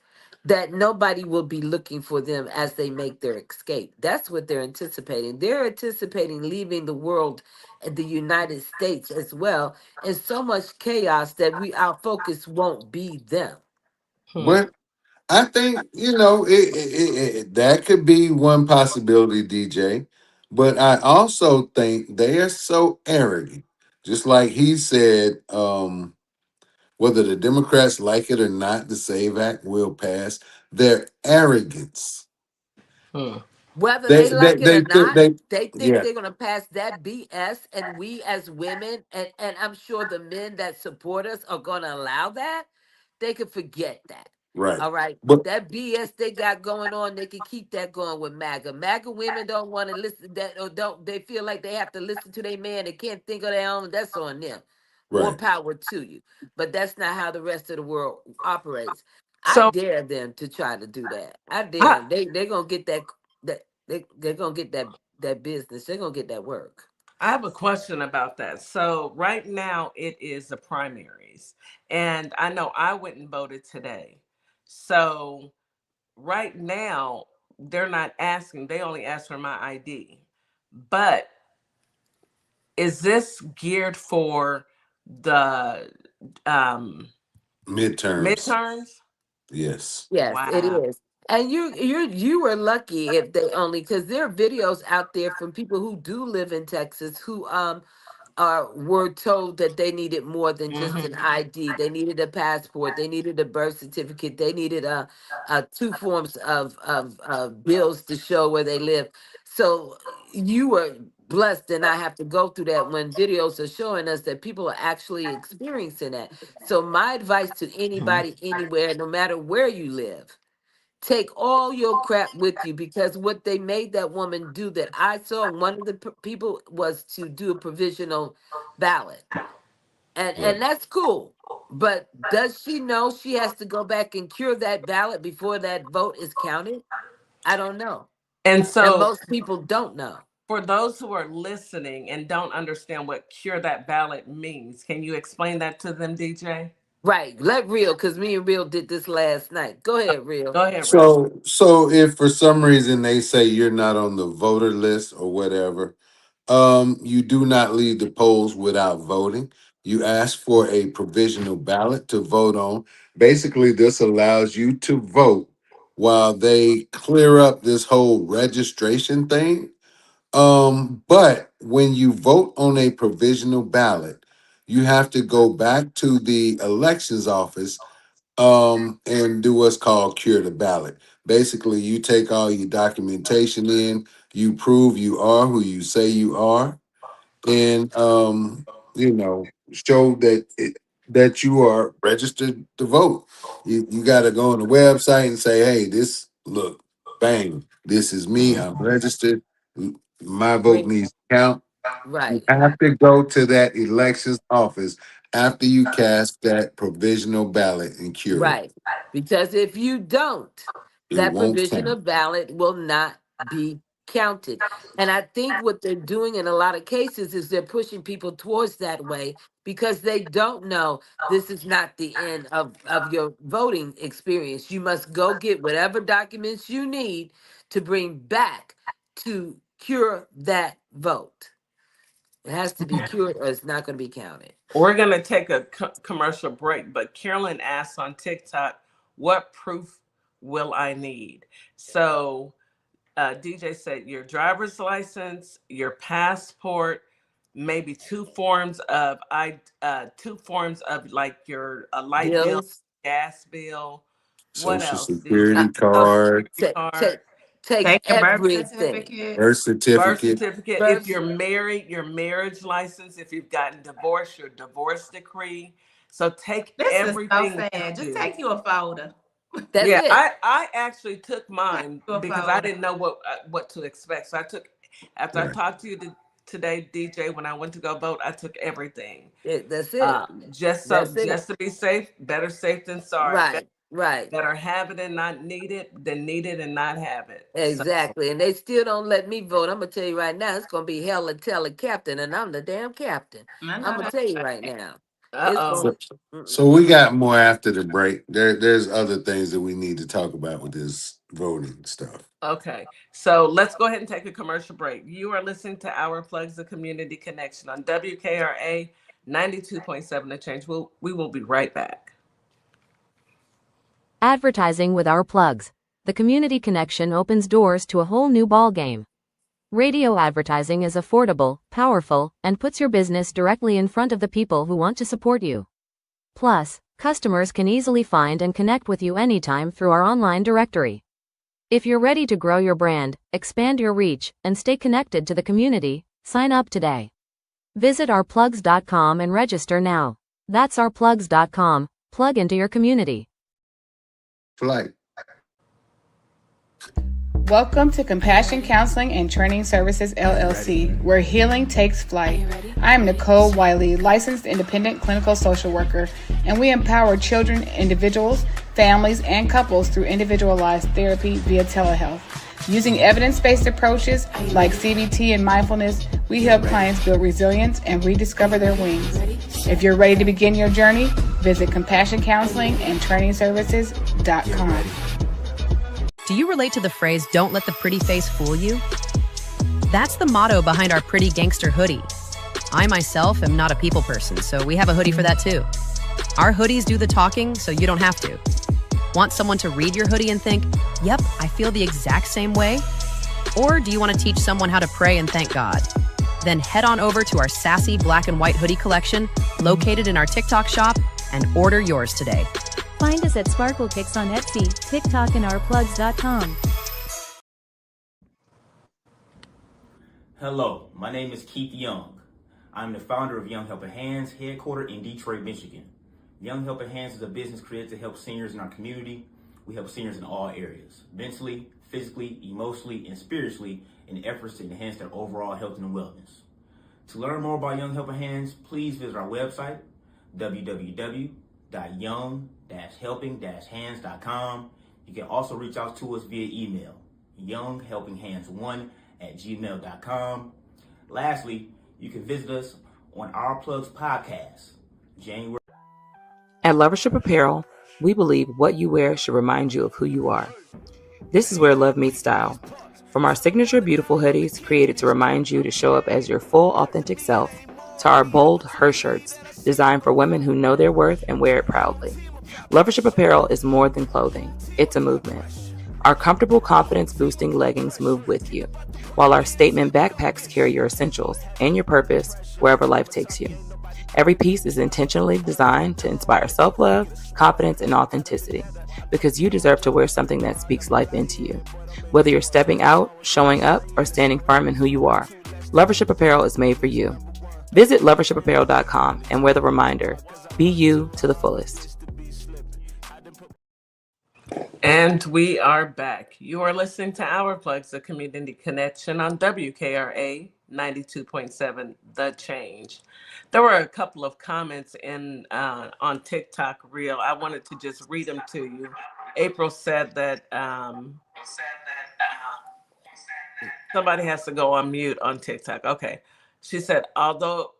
that nobody will be looking for them as they make their escape. That's what they're anticipating. They're anticipating leaving the world, the United States as well, in so much chaos that our focus won't be them. Hmm. But I think, that could be one possibility, DJ. But I also think they are so arrogant. Just like he said, whether the Democrats like it or not, the SAVE Act will pass. Their arrogance. Hmm. Whether they like it or not, they think yeah, they're going to pass that BS, and we as women, and I'm sure the men that support us are going to allow that. They could forget that. right. All right. But That BS they got going on, they can keep that going with MAGA. MAGA women don't want to listen that, or don't they feel like they have to listen to their man. They can't think of their own. That's on them. More right. power to you. But that's not how the rest of the world operates. I So dare them to try to do that. I dare I them. They're gonna get they're gonna get that business. They're gonna get that work. I have a question about that. So right now it is the primaries, and I know I went and voted today. So right now they're not asking; they only ask for my ID. But is this geared for the um, Midterms. midterms? Yes. Yes, it Wow. is. And you were lucky if they only, because there are videos out there from people who do live in Texas who were told that they needed more than just an Hmm. ID. They needed a passport. They needed a birth certificate. They needed two forms of bills to show where they live. So you were blessed and I have to go through that when videos are showing us that people are actually experiencing that. So my advice to anybody, anywhere, no matter where you live, take all your crap with you, because what they made that woman do that I saw, one of the people was to do a provisional ballot. Right. And that's cool. But does she know she has to go back and cure that ballot before that vote is counted? I don't know. And And so most people don't know. for those who are listening and don't understand what cure that ballot means, can you explain that to them, DJ? Right. Let Real, because me and Real did this last night. Go ahead, Real. Go ahead, Real. So if for some reason they say you're not on the voter list or whatever, you do not leave the polls without voting. You ask for a provisional ballot to vote on. Basically, this allows you to vote while they clear up this whole registration thing. But when you vote on a provisional ballot, you have to go back to the elections office and do what's called cure the ballot. Basically, you take all your documentation in, you prove you are who you say you are, and show that you are registered to vote. You got to go on the website and say, hey, this look, bang, this is me, I'm registered, my vote Bring needs to count. You right. have to go to that elections office after you cast that provisional ballot and cure it. Right. Because if you don't, It that won't provisional count. ballot will not be counted. And I think what they're doing in a lot of cases is they're pushing people towards that way because they don't know this is not the end of your voting experience. You must go get whatever documents you need to bring back to cure that vote. It has to be cured or it's not going to be counted. We're going to take a commercial break, but Carolyn asked on TikTok, what proof will I need? So DJ said your driver's license, your passport, maybe two forms of like your light bill, Bills. gas bill. What Social else, DJ? Uh, security oh, card, Security card, take Take your birth everything. certificate. birth birth certificate. certificate. If Birth, you're married, your marriage license. If you've gotten divorced, your divorce decree. So take This is so everything with sad. Just you. take you a folder. that's Yeah, it. I actually took Take mine you a because I folder. didn't know what to expect. So I took after I Right. talked to you today, DJ. When I went to go vote, I took everything. That's it. That's it. Just to be safe. Better safe than sorry. Right. Right. that are have it and not need it than need it and not have it. So, Exactly. And they still don't let me vote. I'm gonna tell you right now, it's gonna be hell and tell a captain, and I'm the damn captain. I I'm know gonna that. tell you right now. It's uh-oh. gonna So, so we got more after the break. There's other things that we need to talk about with this voting stuff. Okay, so let's go ahead and take a commercial break. You are listening to Our Plugs, the Community Connection on WKRA 92.7 The Change. We will be right back. Advertising with our plugs. The community connection opens doors to a whole new ballgame. Radio advertising is affordable, powerful, and puts your business directly in front of the people who want to support you. Plus, customers can easily find and connect with you anytime through our online directory. If you're ready to grow your brand, expand your reach, and stay connected to the community, sign up today. Visit ourplugs.com and register now. That's ourplugs.com. Plug into your community. Flight. Welcome to Compassion Counseling and Training Services LLC, where healing takes flight. I am Nicole Wiley, licensed independent clinical social worker, and we empower children, individuals, families, and couples through individualized therapy via telehealth. Using evidence-based approaches like CBT and mindfulness, we help clients build resilience and rediscover their wings. If you're ready to begin your journey, visit CompassionCounselingandTrainingServices.com. Do you relate to the phrase, "Don't let the pretty face fool you"? That's the motto behind our Pretty Gangster hoodie. I myself am not a people person, so we have a hoodie for that too. Our hoodies do the talking, so you don't have to. Want someone to read your hoodie and think, "Yep, I feel the exact same way"? Or do you want to teach someone how to pray and thank God? Then head on over to our sassy black and white hoodie collection, located in our TikTok shop, and order yours today. Find us at Sparkle Kicks on Etsy, TikTok, and ourplugs.com. Hello, my name is Keith Young. I'm the founder of Young Helping Hands, headquartered in Detroit, Michigan. Young Helping Hands is a business created to help seniors in our community. We help seniors in all areas, mentally, physically, emotionally, and spiritually, in efforts to enhance their overall health and wellness. To learn more about Young Helping Hands, please visit our website, www.young-helping-hands.com. You can also reach out to us via email, younghelpinghands1@gmail.com. Lastly, you can visit us on Our Plugs podcast, January. At Lovership Apparel, we believe what you wear should remind you of who you are. This is where love meets style. From our signature beautiful hoodies created to remind you to show up as your full authentic self, to our bold her shirts designed for women who know their worth and wear it proudly. Lovership Apparel is more than clothing. It's a movement. Our comfortable, confidence-boosting leggings move with you, while our statement backpacks carry your essentials and your purpose wherever life takes you. Every piece is intentionally designed to inspire self-love, confidence, and authenticity, because you deserve to wear something that speaks life into you. Whether you're stepping out, showing up, or standing firm in who you are, Lovership Apparel is made for you. Visit lovershipapparel.com and wear the reminder, be you to the fullest. And we are back. You are listening to Our Plugs, the Community Connection on WKRA 92.7 The Change. There were a couple of comments on TikTok Reel. I wanted to just read them to you. April said that somebody has to go on mute on TikTok. Okay. She said, although,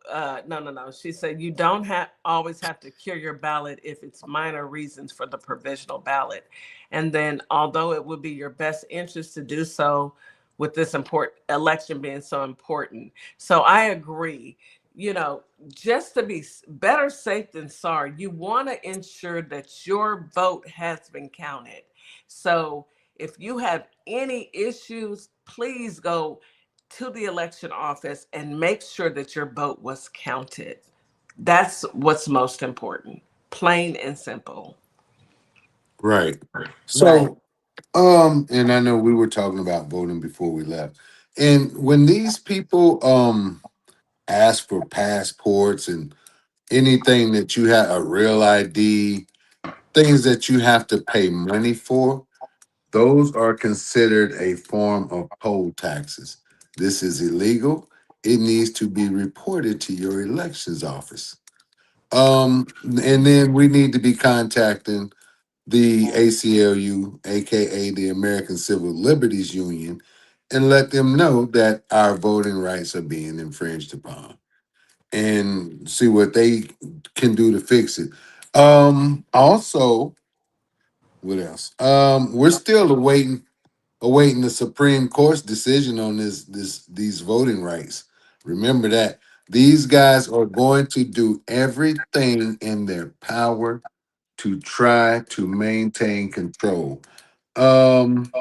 no. She said, you don't always have to cure your ballot if it's minor reasons for the provisional ballot. And then, although it would be your best interest to do so with this election being so important. So I agree, just to be better safe than sorry, you want to ensure that your vote has been counted. So if you have any issues, please go to the election office and make sure that your vote was counted. That's what's most important, plain and simple. Right. So, and I know we were talking about voting before we left. And when these people ask for passports and anything that you have, a real ID, things that you have to pay money for, those are considered a form of poll taxes. This is illegal. It needs to be reported to your elections office. And then we need to be contacting the ACLU, aka the American Civil Liberties Union, and let them know that our voting rights are being infringed upon and see what they can do to fix it. Also, what else? We're still awaiting the Supreme Court's decision on these voting rights. Remember that these guys are going to do everything in their power to try to maintain control. Um,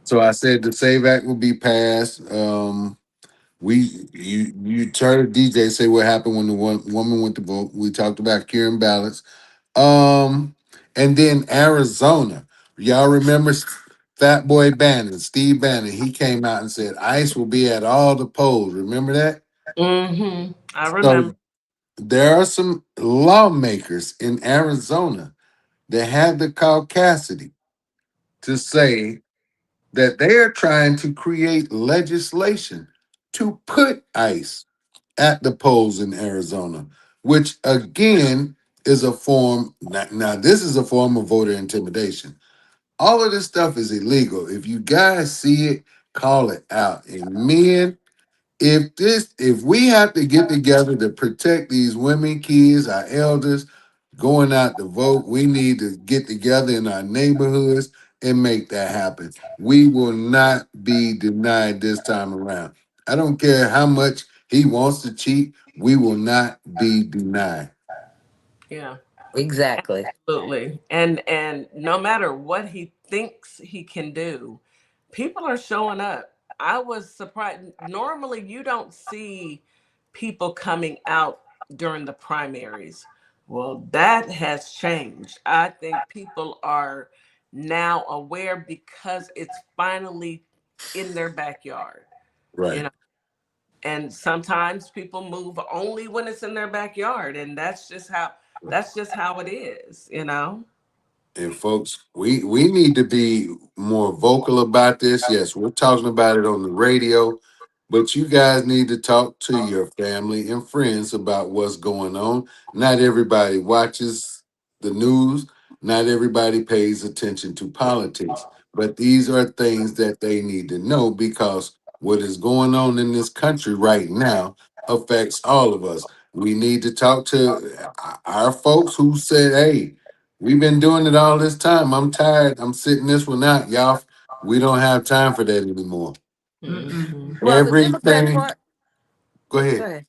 so I said the Save Act will be passed. You heard DJ say what happened when the one woman went to vote. We talked about curing ballots. Um, and then Arizona. Y'all remember Fat Boy Bannon, Steve Bannon? He came out and said ICE will be at all the polls. Remember that? Mm-hmm. I So remember. there are some lawmakers in Arizona that have the caucasity to say that they are trying to create legislation to put ICE at the polls in Arizona, which again is a form. Now, this is a form of voter intimidation. All of this stuff is illegal. If you guys see it, call it out. And men, if we have to get together to protect these women, kids, our elders going out to vote, we need to get together in our neighborhoods and make that happen. We will not be denied this time around. I don't care how much he wants to cheat, we will not be denied. Yeah. Exactly. Absolutely. And no matter what he thinks he can do, people are showing up. I was surprised. Normally you don't see people coming out during the primaries. Well, that has changed. I think people are now aware because it's finally in their backyard, you Right. know. And sometimes people move only when it's in their backyard, and that's just how it is, you know. And folks, we need to be more vocal about this. Yes, we're talking about it on the radio, but you guys need to talk to your family and friends about what's going on. Not everybody watches the news, not everybody pays attention to politics, but these are things that they need to know because what is going on in this country right now affects all of us. We need to talk to our folks who said, "Hey, we've been doing it all this time. I'm tired. I'm sitting this one out, y'all. We don't have time for that anymore." Hmm. Well, the Democrat Everything, part. go Go ahead. ahead.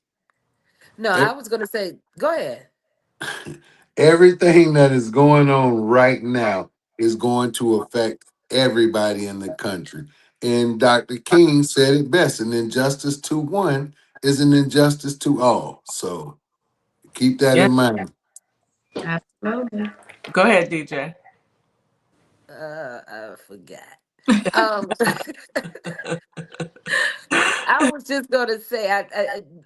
No, E- I was going to say, go ahead. Everything that is going on right now is going to affect everybody in the country. And Dr. King said it best: an injustice to one is an injustice to all. So keep that Yeah. in mind. Absolutely. Go ahead, DJ. I forgot. Um, I was just going to say,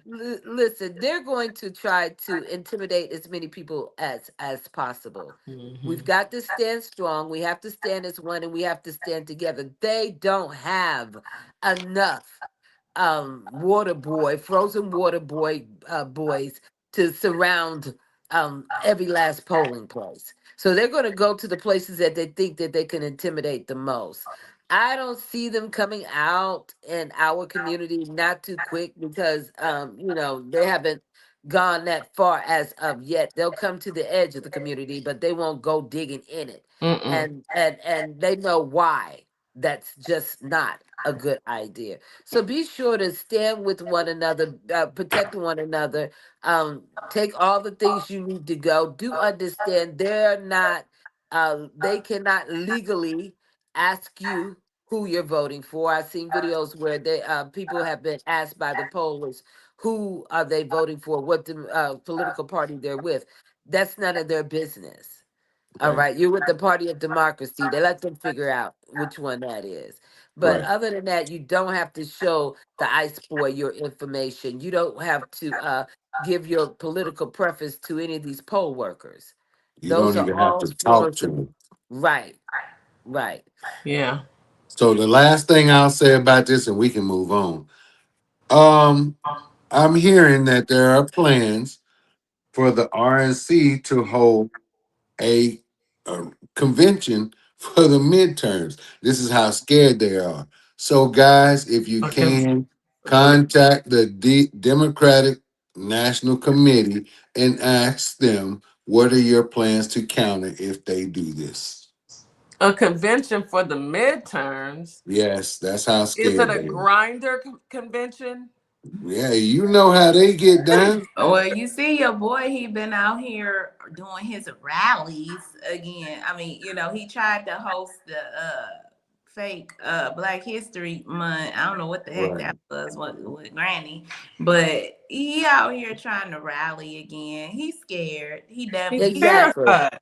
listen. They're going to try to intimidate as many people as possible. We've Hmm. got to stand strong. We have to stand as one, and we have to stand together. They don't have enough frozen water boy boys to surround every last polling place. So they're going to go to the places that they think that they can intimidate the most. I don't see them coming out in our community not too quick because they haven't gone that far as of yet. They'll come to the edge of the community, but they won't go digging in it. Mm-mm. And they know why that's just not a good idea. So be sure to stand with one another, protect one another. Take all the things you need to go. Do understand they're not, they cannot legally ask you who you're voting for. I've seen videos where people have been asked by the pollers who are they voting for, what the political party they're with. That's none of their business. All Right. right, you're with the party of democracy. They let them figure out which one that is. But Right. other than that, you don't have to show the ICE boy your information. You don't have to give your political preference to any of these poll workers. You Those don't are even have all to talk forms to of them. right, right. Yeah. So the last thing I'll say about this, and we can move on. Um, I'm hearing that there are plans for the RNC to hold a convention for the midterms. This is how scared they are. So, guys, if you Okay. can, contact the Democratic National Committee and ask them what are your plans to counter if they do this. A convention for the midterms. Yes, that's how Is it scared a they are. grinder convention? Yeah, you know how they get down. Well, you see your boy, he been out here doing his rallies again. I mean, he tried to host the fake Black History Month. I don't know what the heck Right. that was with Granny, but he out here trying to rally again. He's scared. He's He Exactly. terrified.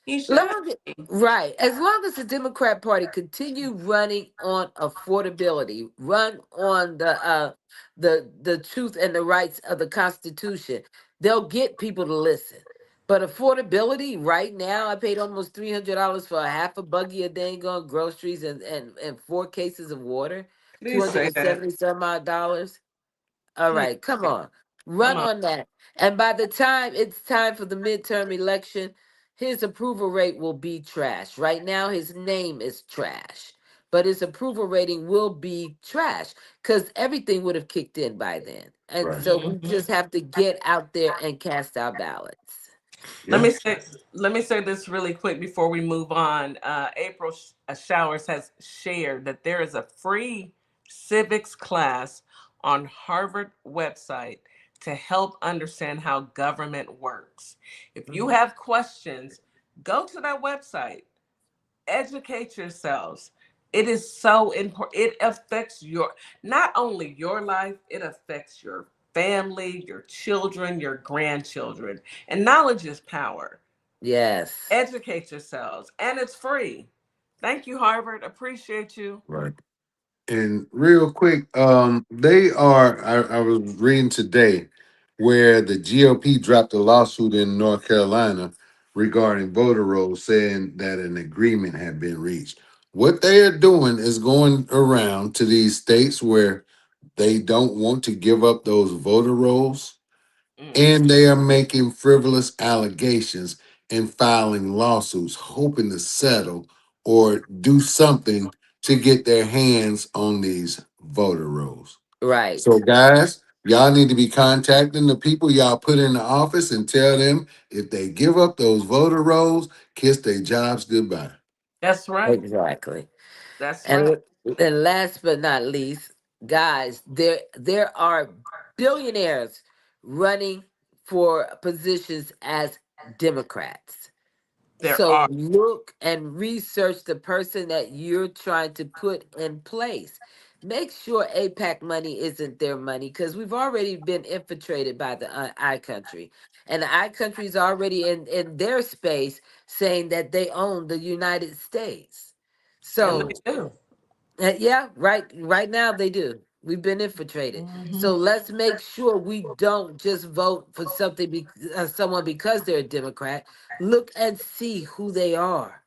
he should Long, be. right. As long as the Democrat Party continue running on affordability, run on the truth and the rights of the Constitution, they'll get people to listen. But affordability, right now, I paid almost $300 for a half a buggy a dang on groceries and 4 cases of water, two Please hundred say and that. seventy some odd dollars. All Please. right, come on. Come Run on. on that. And by the time it's time for the midterm election, his approval rate will be trash. Right now, his name is trash, but his approval rating will be trash because everything would have kicked in by then. And Right. so we Mhm. just have to get out there and cast our ballots. Let Yeah. me say let me say this really quick before we move on. April Showers has shared that there is a free civics class on Harvard website to help understand how government works. If you Mhm. have questions, go to that website. Educate yourselves. It is so important. It affects your not only your life, it affects your family, your children, your grandchildren. And knowledge is power. Yes. Educate yourselves, and it's free. Thank you, Harvard. Appreciate you. Right. And real quick, they are. I was reading today where the GOP dropped a lawsuit in North Carolina regarding voter rolls, saying that an agreement had been reached. What they are doing is going around to these states where they don't want to give up those voter rolls, Mm. and they are making frivolous allegations and filing lawsuits, hoping to settle or do something to get their hands on these voter rolls. Right. So, guys, y'all need to be contacting the people y'all put in the office and tell them if they give up those voter rolls, kiss their jobs goodbye. That's right. Exactly. That's right. And and last but not least, guys, there are billionaires running for positions as Democrats. There So are. look and research the person that you're trying to put in place. Make sure APAC money isn't their money because we've already been infiltrated by the I country. And the I country is already in their space saying that they own the United States. And So they do. yeah, right now they do. We've been infiltrated. Mhm. So let's make sure we don't just vote for someone because they're a Democrat. Look and see who they are.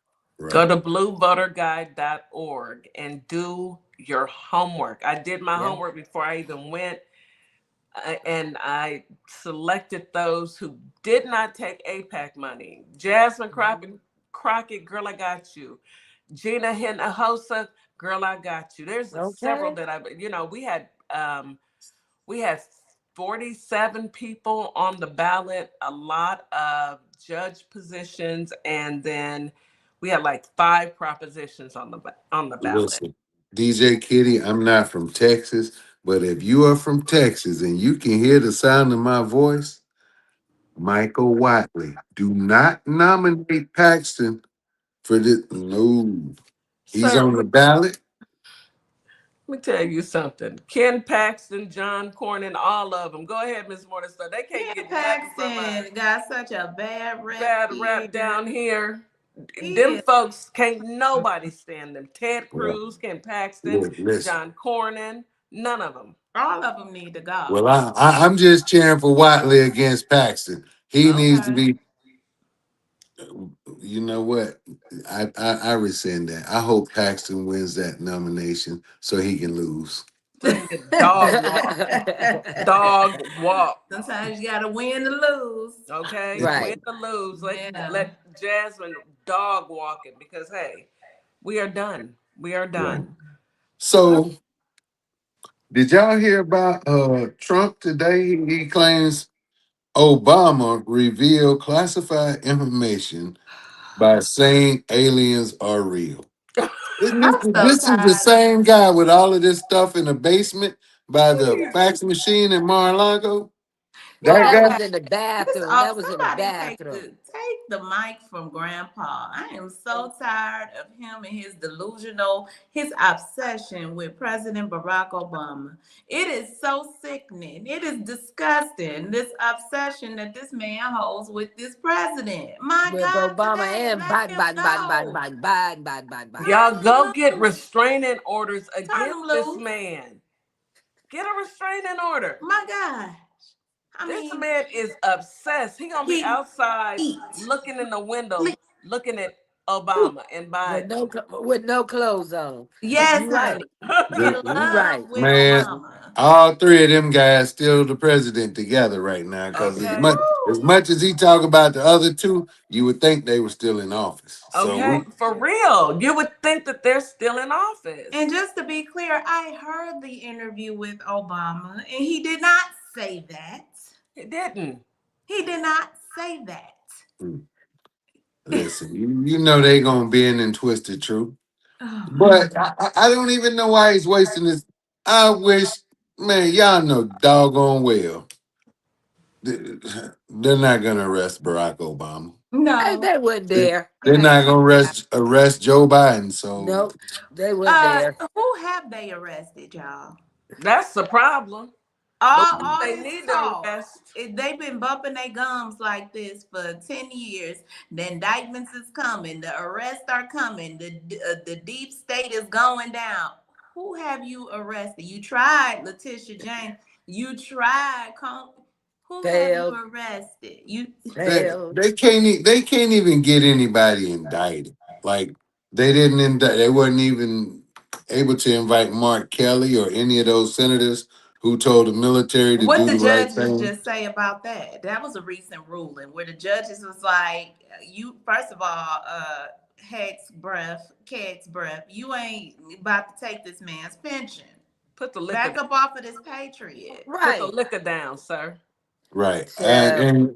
Go Right. to bluevoterguide.org and do your homework. I did my Yeah. homework before I even went, and I selected those who did not take APAC money. Jasmine Mhm. Crockett, girl, I got you. Gina Hinojosa, girl, I got you. There's several Okay. that we had 47 people on the ballot, a lot of judge positions, and then we had like 5 propositions on the ballot. Listen, DJ Kitty, I'm not from Texas, but if you are from Texas and you can hear the sound of my voice, Michael Watley, do not nominate Paxton for this. No, he's Sir, on the ballot. let me tell you something. Ken Paxton, John Cornyn, all of them. Go ahead, Miss Morningstar. They can't Ken get nothing from us. Paxton got such a bad rep Bad rap here. down here. He Them is. folks can't nobody stand them. Ted Well, Cruz, Ken Paxton, look, listen. John Cornyn, none of them. All of them need to Well, go. I'm just cheering for Watley against Paxton. He needs to Okay. be. You know what? I rescind that. I hope Paxton wins that nomination so he can lose. So he can dog walk. Dog walk. Sometimes you gotta win to lose. Okay? Right. Win or lose. Yeah. Let Jasmine dog walking because, hey, we are done. We are Right. done. So, did y'all hear about Trump today? He claims Obama revealed classified information by saying aliens are real. Isn't I'm so this is the tired. same guy with all of this stuff in the basement by the fax machine in Mar-a-Lago? Well, That that was guy? in the This bathroom. That was in the somebody bathroom. take the mic from Grandpa. I am so tired of him and his delusional, his obsession with President Barack Obama. It is so sickening. It is disgusting. This obsession that this man holds with this president. My With God, Obama today, and let Biden, him Biden, Biden, Biden, go. Biden, Biden, Biden, Biden, Biden. Y'all Turn go him get loose. restraining orders Turn against him this loose. man. Get a restraining order. My God. I This mean, man is obsessed. He gonna be he outside eat, looking in the window, sleep. looking at Obama and With Biden. no clothes on. Yes, You right. honey. In You love right. with Man, Obama. all three of them guys still the president together right now. Because as Okay. much as Woo! much as he talk about the other two, you would think they were still in office. So Okay. For real. You would think that they're still in office. And just to be clear, I heard the interview with Obama, and he did not say that. He didn't. He did not say that. listen, you know they gonna bend and twist the truth. Oh my But I don't even know why he's wasting this. I wish, man, y'all know doggone well they're not gonna arrest Barack Obama. Hey, no. they went They- there. They're It not ain't. gonna arrest Joe Biden. So Nope. They went there. Who have they arrested, y'all? That's the problem. The one All they this need to talk. arrest. They've been bumping their gums like this for 10 years. The indictments is coming. The arrests are coming. The deep state is going down. Who have you arrested? You tried Letitia James. You tried. Who have you Failed. arrested? You Failed. they can't even get anybody indicted. Like they didn't indict. They weren't even able to invite Mark Kelly or any of those senators who told the military to What do the the right judges thing. just say about that? That was a recent ruling where the judges was like, you first of all, cat's breath, you ain't about to take this man's pension. Put the liquor Back up off of this patriot. put the Right. liquor down, sir. Right. So, And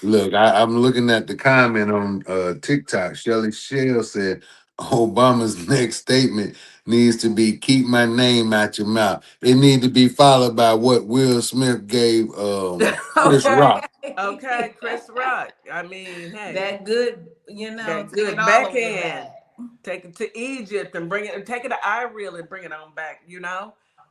look, I'm looking at the comment on TikTok. Shelly Shell said Obama's next statement needs to be "Keep my name out your mouth." It need to be followed by what Will Smith gave Chris Okay. Rock. Okay, Chris Rock. I mean, hey, That good, that take it good all the way backhand. back. Take it to Egypt and take it to Ireland and bring it on back,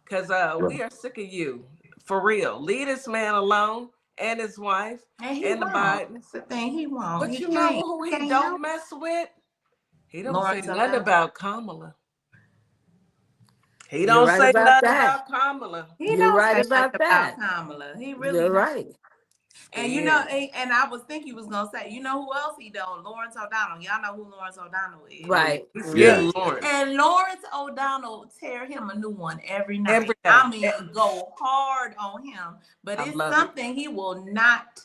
Because we are sick of you. For real. Leave this man alone and his wife And he and the won't. Bidens. That's the thing, he won't. But He you know can't. who he Can't don't help mess with? He don't say Lawrence nothing O'Donnell. about Kamala. He you're don't right say about nothing that. about Kamala. He You're don't right say nothing about about that. Kamala. He really You're don't. right. And Scared. and I was thinking you was gonna say, you know who else he don't? Lawrence O'Donnell. Y'all know who Lawrence O'Donnell is. Oh yeah, Right. he's Yeah. scared Right. of Lawrence. And Lawrence O'Donnell tear him a new one every night. Every day. I mean, go hard on him, but I it's love it. something he will not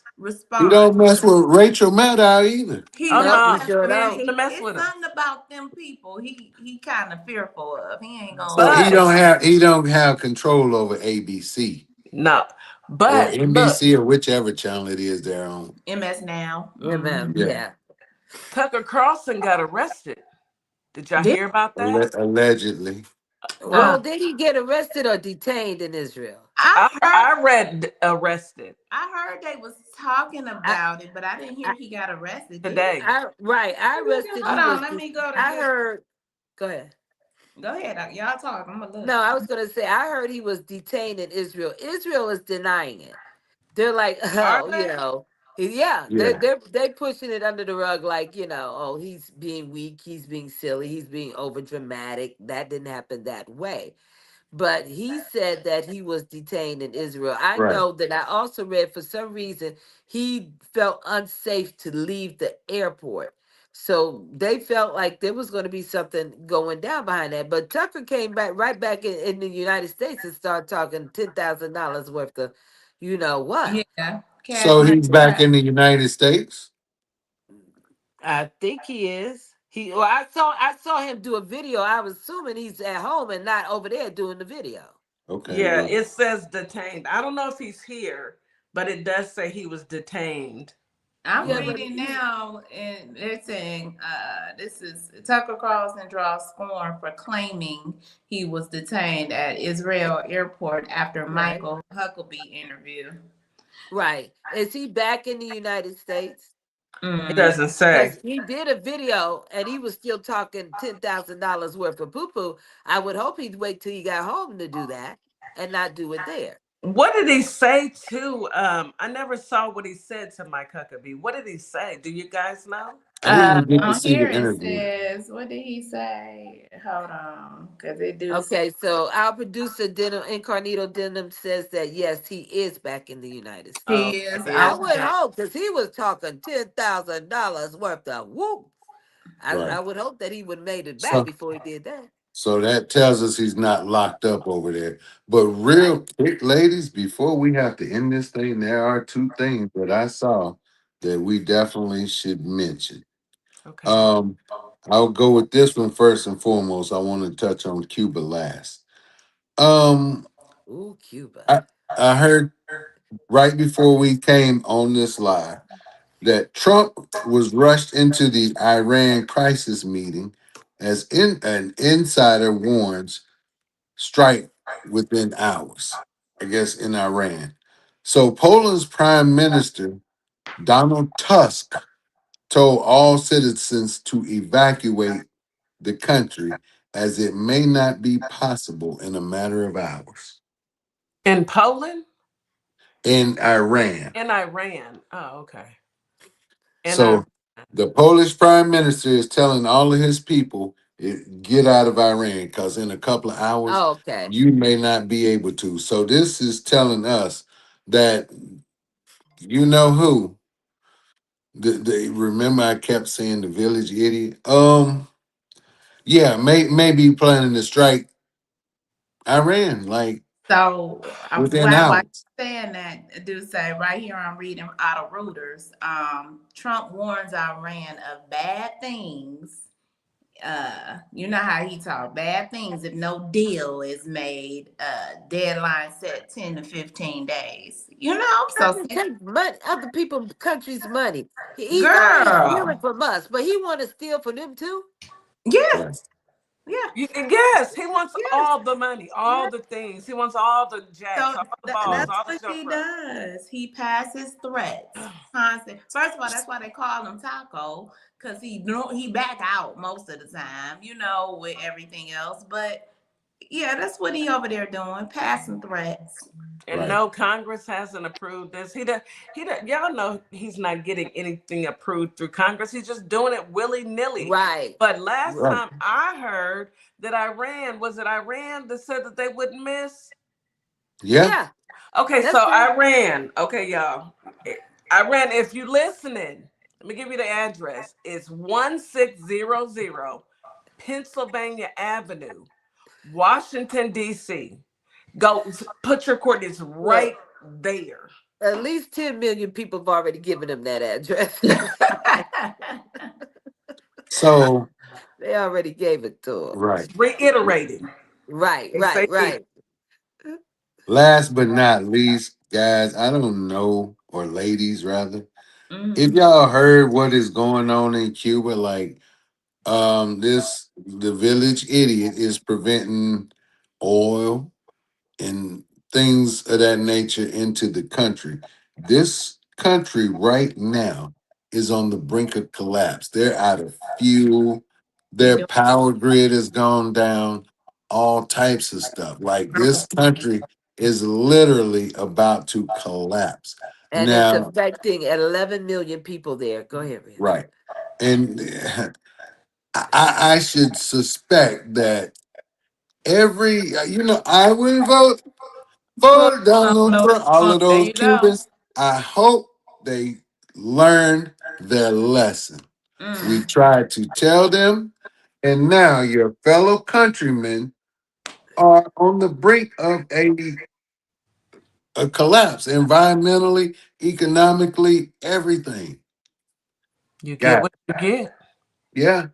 He respond don't mess to. with Rachel Maddow either. He Oh Nope, don't you no, mess sure with he don't. shouldn't have messed it's with him. something about them people he kind of fearful of. He ain't gonna So But he don't have control over ABC no. or But look, NBC or whichever channel it is they're on. MS now. Yeah, man. Yeah. Yeah. Tucker Carlson got arrested. Did y'all Did, hear about that? Allegedly. well, Uh, did he get arrested or detained in Israel? I I heard I read arrested I heard they was talking I, about it, but I didn't I, hear he got arrested. Did he? today. right. I arrested. Hold He on, was. let me go to I good. heard. Go ahead. Go ahead, y'all talk. I'm gonna look. No, I was gonna say I heard he was detained in Israel. Israel is denying it. They're like, Are oh, they? yeah, Yeah. they pushing it under the rug, like oh, he's being weak, he's being silly, he's being over dramatic. That didn't happen that way. But he said that he was detained in Israel. I Right. know that I also read for some reason he felt unsafe to leave the airport. So they felt like there was going to be something going down behind that. But Tucker came back right back in the United States and started talking $10,000 worth of, what. Yeah. Cash So money he's back trap. in the United States. I think he is. Well, I saw him do a video. I was assuming he's at home and not over there doing the video. Okay, Yeah, well, it says detained. I don't know if he's here, but it does say he was detained. I'm Yeah, right, but reading now, and they're saying this is Tucker Carlson draws scorn for claiming he was detained at Israel airport after right, Michael Huckabee interview. right. Is he back in the United States? It Mm. doesn't say. Because he did a video and he was still talking $10,000 worth of poo poo. I would hope he'd wait till he got home to do that and not do it there. What did he say to I never saw what he said to Mike Huckabee. What did he say? Do you guys know? I didn't get to On see here the it interview. says, what did he say? Hold on, because it do say Okay, so our producer Denim Incarnito Denim says that yes, he is back in the United he States. is I would okay. hope because he was talking $10,000 worth of whoop. I Right. would hope that he would have made it back So before he did that. so that tells us he's not locked up over there. But Right. real quick, ladies, before we have to end this thing, there are two things that I saw that we definitely should mention. Okay. Um, I'll go with this one first and foremost. I want to touch on Cuba last. Um, Ooh, Cuba. I I heard right before we came on this live that Trump was rushed into the Iran crisis meeting as an insider warns strike within hours, I guess, in Iran. So Poland's Prime Minister Donald Tusk told all citizens to evacuate the country as it may not be possible in a matter of hours. In Poland? In Iran. In Iran. Oh, okay. In Iran. So the Polish prime minister is telling all of his people, get out of Iran because in a couple of hours, Oh, okay. you may not be able to. So this is telling us that you know who. Remember I kept saying the village idiot. Yeah, maybe planning to strike Iran like So within while hours. you're saying that, do say right here I'm reading out of Reuters. Trump warns Iran of bad things. You know how he talk bad things if no deal is made. Deadline set 10 to 15 days. You know, How so to take money, other people's country's money. He's already stealing girl, from us, but he want to steal from them too. yeah, Right. yeah, Yes, he wants yes. all the money, all the things. He wants all the jacks, So all the balls, that's all the what he chauffeurs. does. He passes threats. Constant. First of all, that's why they call him Taco, because he back out most of the time, with everything else. But yeah, that's what he over there doing, passing threats. And Right. no, Congress hasn't approved this. Y'all know he's not getting anything approved through Congress. He's just doing it willy nilly. Right. But last Right. time I heard that was it Iran that said that they wouldn't miss? Yeah. Yeah, Okay, that's so it. Iran. Okay, y'all. Iran, if you listening, let me give you the address. It's 1600 Pennsylvania Avenue, Washington, D.C. Go put your coordinates Look, right there. at least 10 million people have already given him that address. So They already gave it to him. right. Reiterating. Right, They say right, it. right. Last but not least, guys, I don't know, or ladies rather, if Mm. y'all heard what is going on in Cuba, like the village idiot is preventing oil and things of that nature into the country. This country right now is on the brink of collapse. They're out of fuel, You their do. power grid has gone down, all types of stuff. Like this country is literally about to collapse. And it's Now, affecting 11 million people there. Go ahead, Reg. right. And I should suspect that I will vote For for Donald Trump. All of there those you go. Cubans, I hope they learned their lesson. We Mm. tried to tell them, and now your fellow countrymen are on the brink of a collapse environmentally, economically, everything. You get God, what you get. yeah.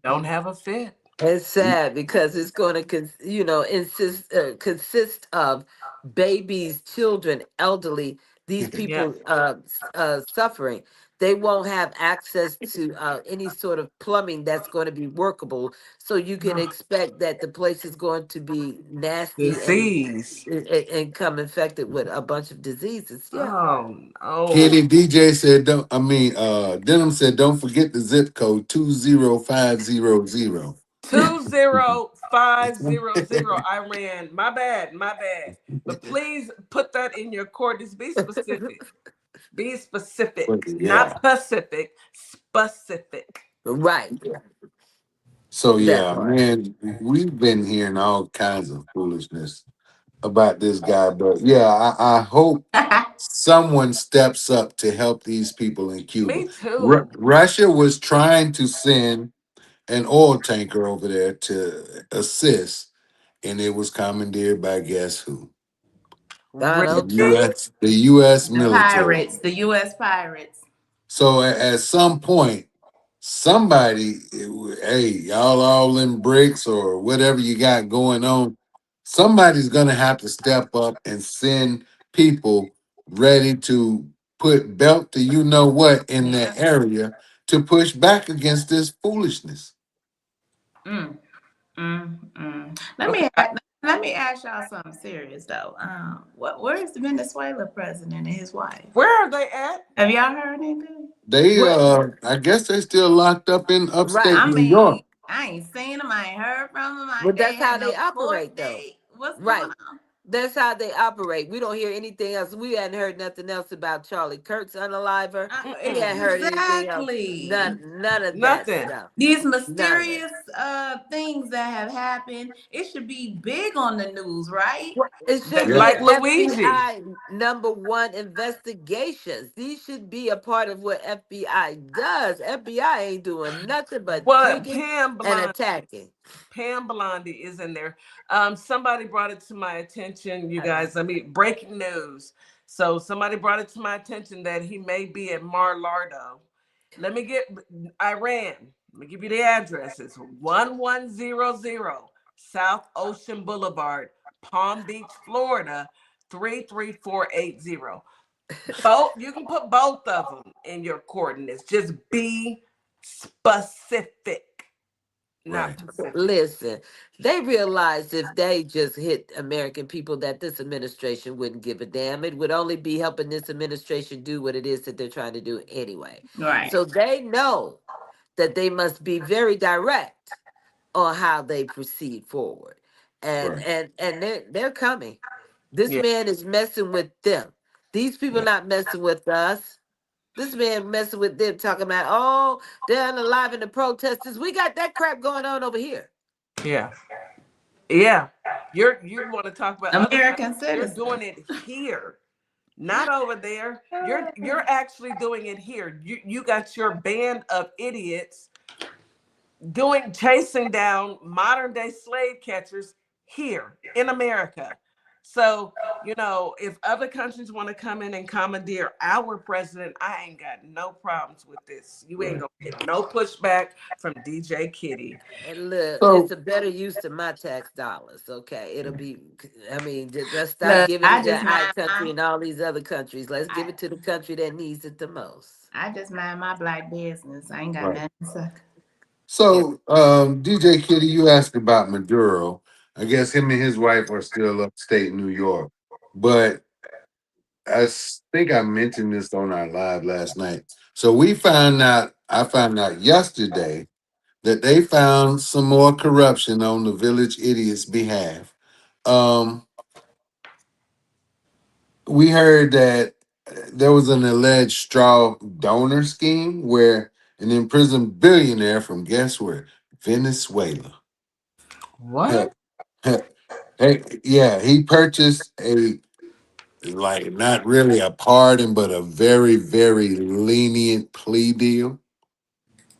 Don't have a fit. It's sad because it's going to, consist of babies, children, elderly. These Yeah. people suffering. They won't have access to any sort of plumbing that's going to be workable. So you can expect that the place is going to be nasty Disease. and come infected with a bunch of diseases. Yeah. Oh no. Kitty DJ said, "Don't." I mean, Denim said, "Don't forget the zip code 20500." 20500 Iran. My bad, my bad. But please put that in your coordinates. Be specific. Be specific. Yeah. Not Pacific. Specific. Right. So That yeah, part. man, we've been hearing all kinds of foolishness about this guy, but yeah, I hope someone steps up to help these people in Cuba. Me too. Russia was trying to send an oil tanker over there to assist, and it was commandeered by guess who? God The okay. Really? U.S. The military. pirates, the U.S. pirates. So at some point, somebody, hey, y'all all in bricks or whatever you got going on, somebody's gonna have to step up and send people ready to put belt to you know what in Yeah. that area to push back against this foolishness. Mm, mm. Okay. Let me ask y'all something serious though. Where's the Venezuela president and his wife? Where are they at? Have y'all heard anything? They What? I guess they still locked up in upstate Right. I New mean, York. I ain't seen them. I ain't heard from them. But They that's ain't how had they no court operate, though. date. What's going Right. on? That's how they operate. We don't hear anything else. We hadn't heard nothing else about Charlie Kirk's unaliver. We hadn't heard anything else. Exactly. None of that Nothing. stuff. These None of it. mysterious things that have happened, it should be big on the news, right? Well, it should That, be like an Luigi. FBI #1 investigations. These should be a part of what FBI does. FBI ain't doing nothing but What digging Pam and Blonde attacking. Pam Blondie is in there. Somebody brought it to my attention, you I know. guys. I mean, breaking news. So somebody brought it to my attention that he may be at Mar-Lardo. Let me get Iran. Let me give you the address. It's 1100 South Ocean Boulevard, Palm Beach, Florida, 33480. Both you can put both of them in your coordinates. Just be specific. Not Right. Pacific. Listen, they realized if they just hit American people that this administration wouldn't give a damn. It would only be helping this administration do what it is that they're trying to do anyway. Right. So they know that they must be very direct on how they proceed forward. And Right. they're coming. This Yeah. man is messing with them. These people Yeah. not messing with us. This man messing with them, talking about, oh, they're unalive the protesters. We got that crap going on over here. Yeah. Yeah. You want to talk about other American countries. You're citizens. doing it here, not over there. You're actually doing it here. You got your band of idiots chasing down modern day slave catchers here in America. So, if other countries want to come in and commandeer our president, I ain't got no problems with this. You ain't Right. gonna get no pushback from DJ Kitty. And look, it's So a better use of my tax dollars. Okay, it'll be. I mean, let's stop Look, giving it to our country and all these other countries. Let's give it to the country that needs it the most. I just mind my black business. I ain't got right. nothing to say. Yeah. So DJ Kitty, you asked about Maduro. I guess him and his wife are still upstate New York. But think I mentioned this on our live last night. So I found out yesterday that they found some more corruption on the village idiot's behalf. Um, we heard that there was an alleged straw donor scheme where an imprisoned billionaire from guess where? Venezuela. What? Hey, yeah, he purchased a like not really a pardon, but a very, very lenient plea deal.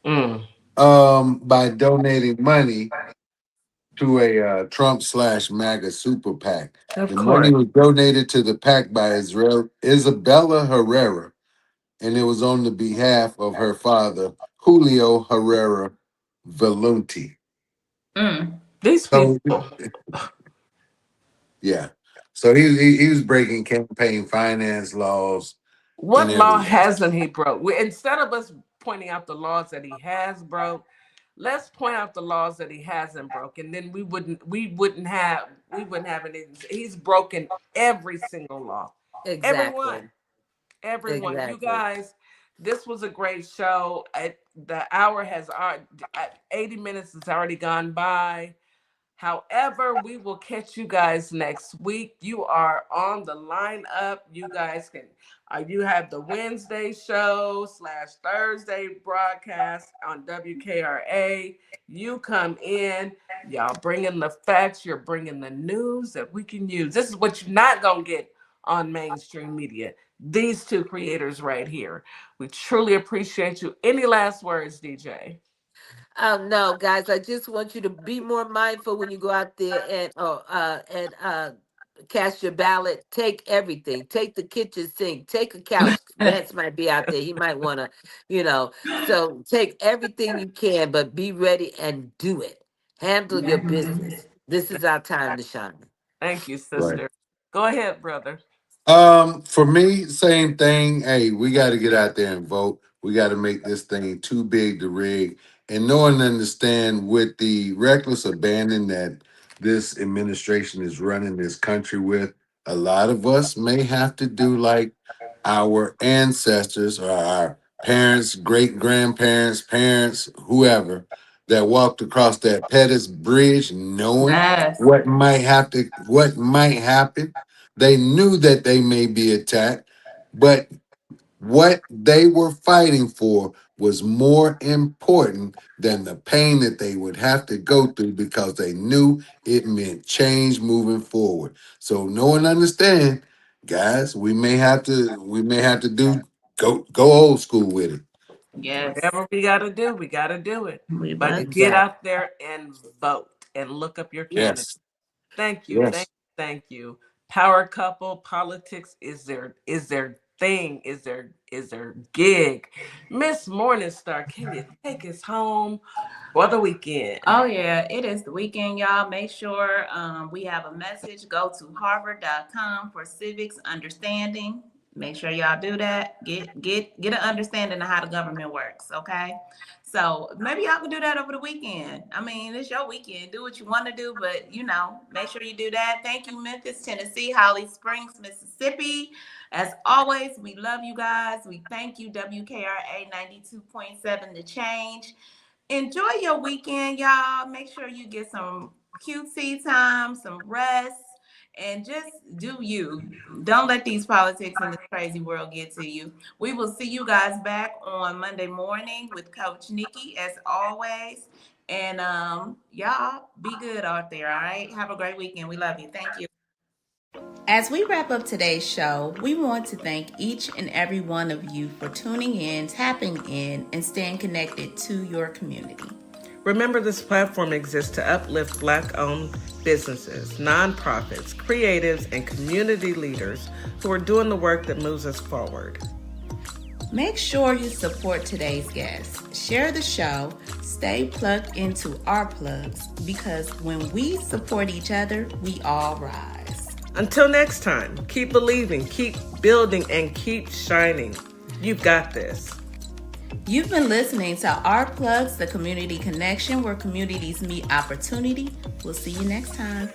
Mm. By donating money to a Trump/MAGA super PAC. Of The money course. was donated to the PAC by Isabella Herrera, and it was on the behalf of her father, Julio Herrera Velunti. These So, people. yeah. So he was breaking campaign finance laws and What law everything. hasn't he broke? Instead of us pointing out the laws that he has broke, let's point out the laws that he hasn't broken. Then we wouldn't have any. He's broken every single law. Exactly. Everyone. Everyone. You Exactly. guys, this was a great show. The hour has 80 minutes has already gone by. However, we will catch you guys next week. You are on the lineup. You guys can, you have the Wednesday show / Thursday broadcast on WKRA. You come in, y'all bringing the facts, you're bringing the news that we can use. This is what you're not going to get on mainstream media. These two creators right here. We truly appreciate you. Any last words, DeeJay? No, guys, I just want you to be more mindful when you go out there and cast your ballot. Take everything. Take the kitchen sink. Take a couch. Vance might be out there. He might want to, So take everything you can, but be ready and do it. Handle your business. This is our time to shine. Thank you, Right. sister. Go ahead, brother. For me, same thing. Hey, we got to get out there and vote. We got to make this thing too big to rig. And know and understand with the reckless abandon that this administration is running this country with, a lot of us may have to do like our ancestors or our parents, great grandparents, parents, whoever that walked across that Pettus Bridge knowing what might happen. They knew that they may be attacked, but what they were fighting for was more important than the pain that they would have to go through because they knew it meant change moving forward. So know and understand, guys, we may have to go old school with it. Whatever we got to do, we got to do it. But get Exactly. out there and vote and look up your candidate. Yes. Thank you. Yes. Thank you. Power couple politics is their thing, is their gig. Miss Morningstar, can you take us home for the weekend? Oh yeah, it is the weekend, y'all. Make sure we have a message. Go to harvard.com for civics understanding. Make sure y'all do that. Get an understanding of how the government works, okay? So maybe y'all can do that over the weekend. I mean, it's your weekend. Do what you want to do, but make sure you do that. Thank you, Memphis, Tennessee, Holly Springs, Mississippi. As always, we love you guys. We thank you, WKRA 92.7 The Change. Enjoy your weekend, y'all. Make sure you get some cutesy time, some rest, and just do you. Don't let these politics in this crazy world get to you. We will see you guys back on Monday morning with Coach Nikki, as always. And y'all be good out there, all right? Have a great weekend. We love you. Thank you. As we wrap up today's show, we want to thank each and every one of you for tuning in, tapping in, and staying connected to your community. Remember, this platform exists to uplift Black-owned businesses, nonprofits, creatives, and community leaders who are doing the work that moves us forward. Make sure you support today's guests. Share the show. Stay plugged into our plugs, because when we support each other, we all rise. Until next time, keep believing, keep building, and keep shining. You've got this. You've been listening to Our Plugs, the community connection where communities meet opportunity. We'll see you next time.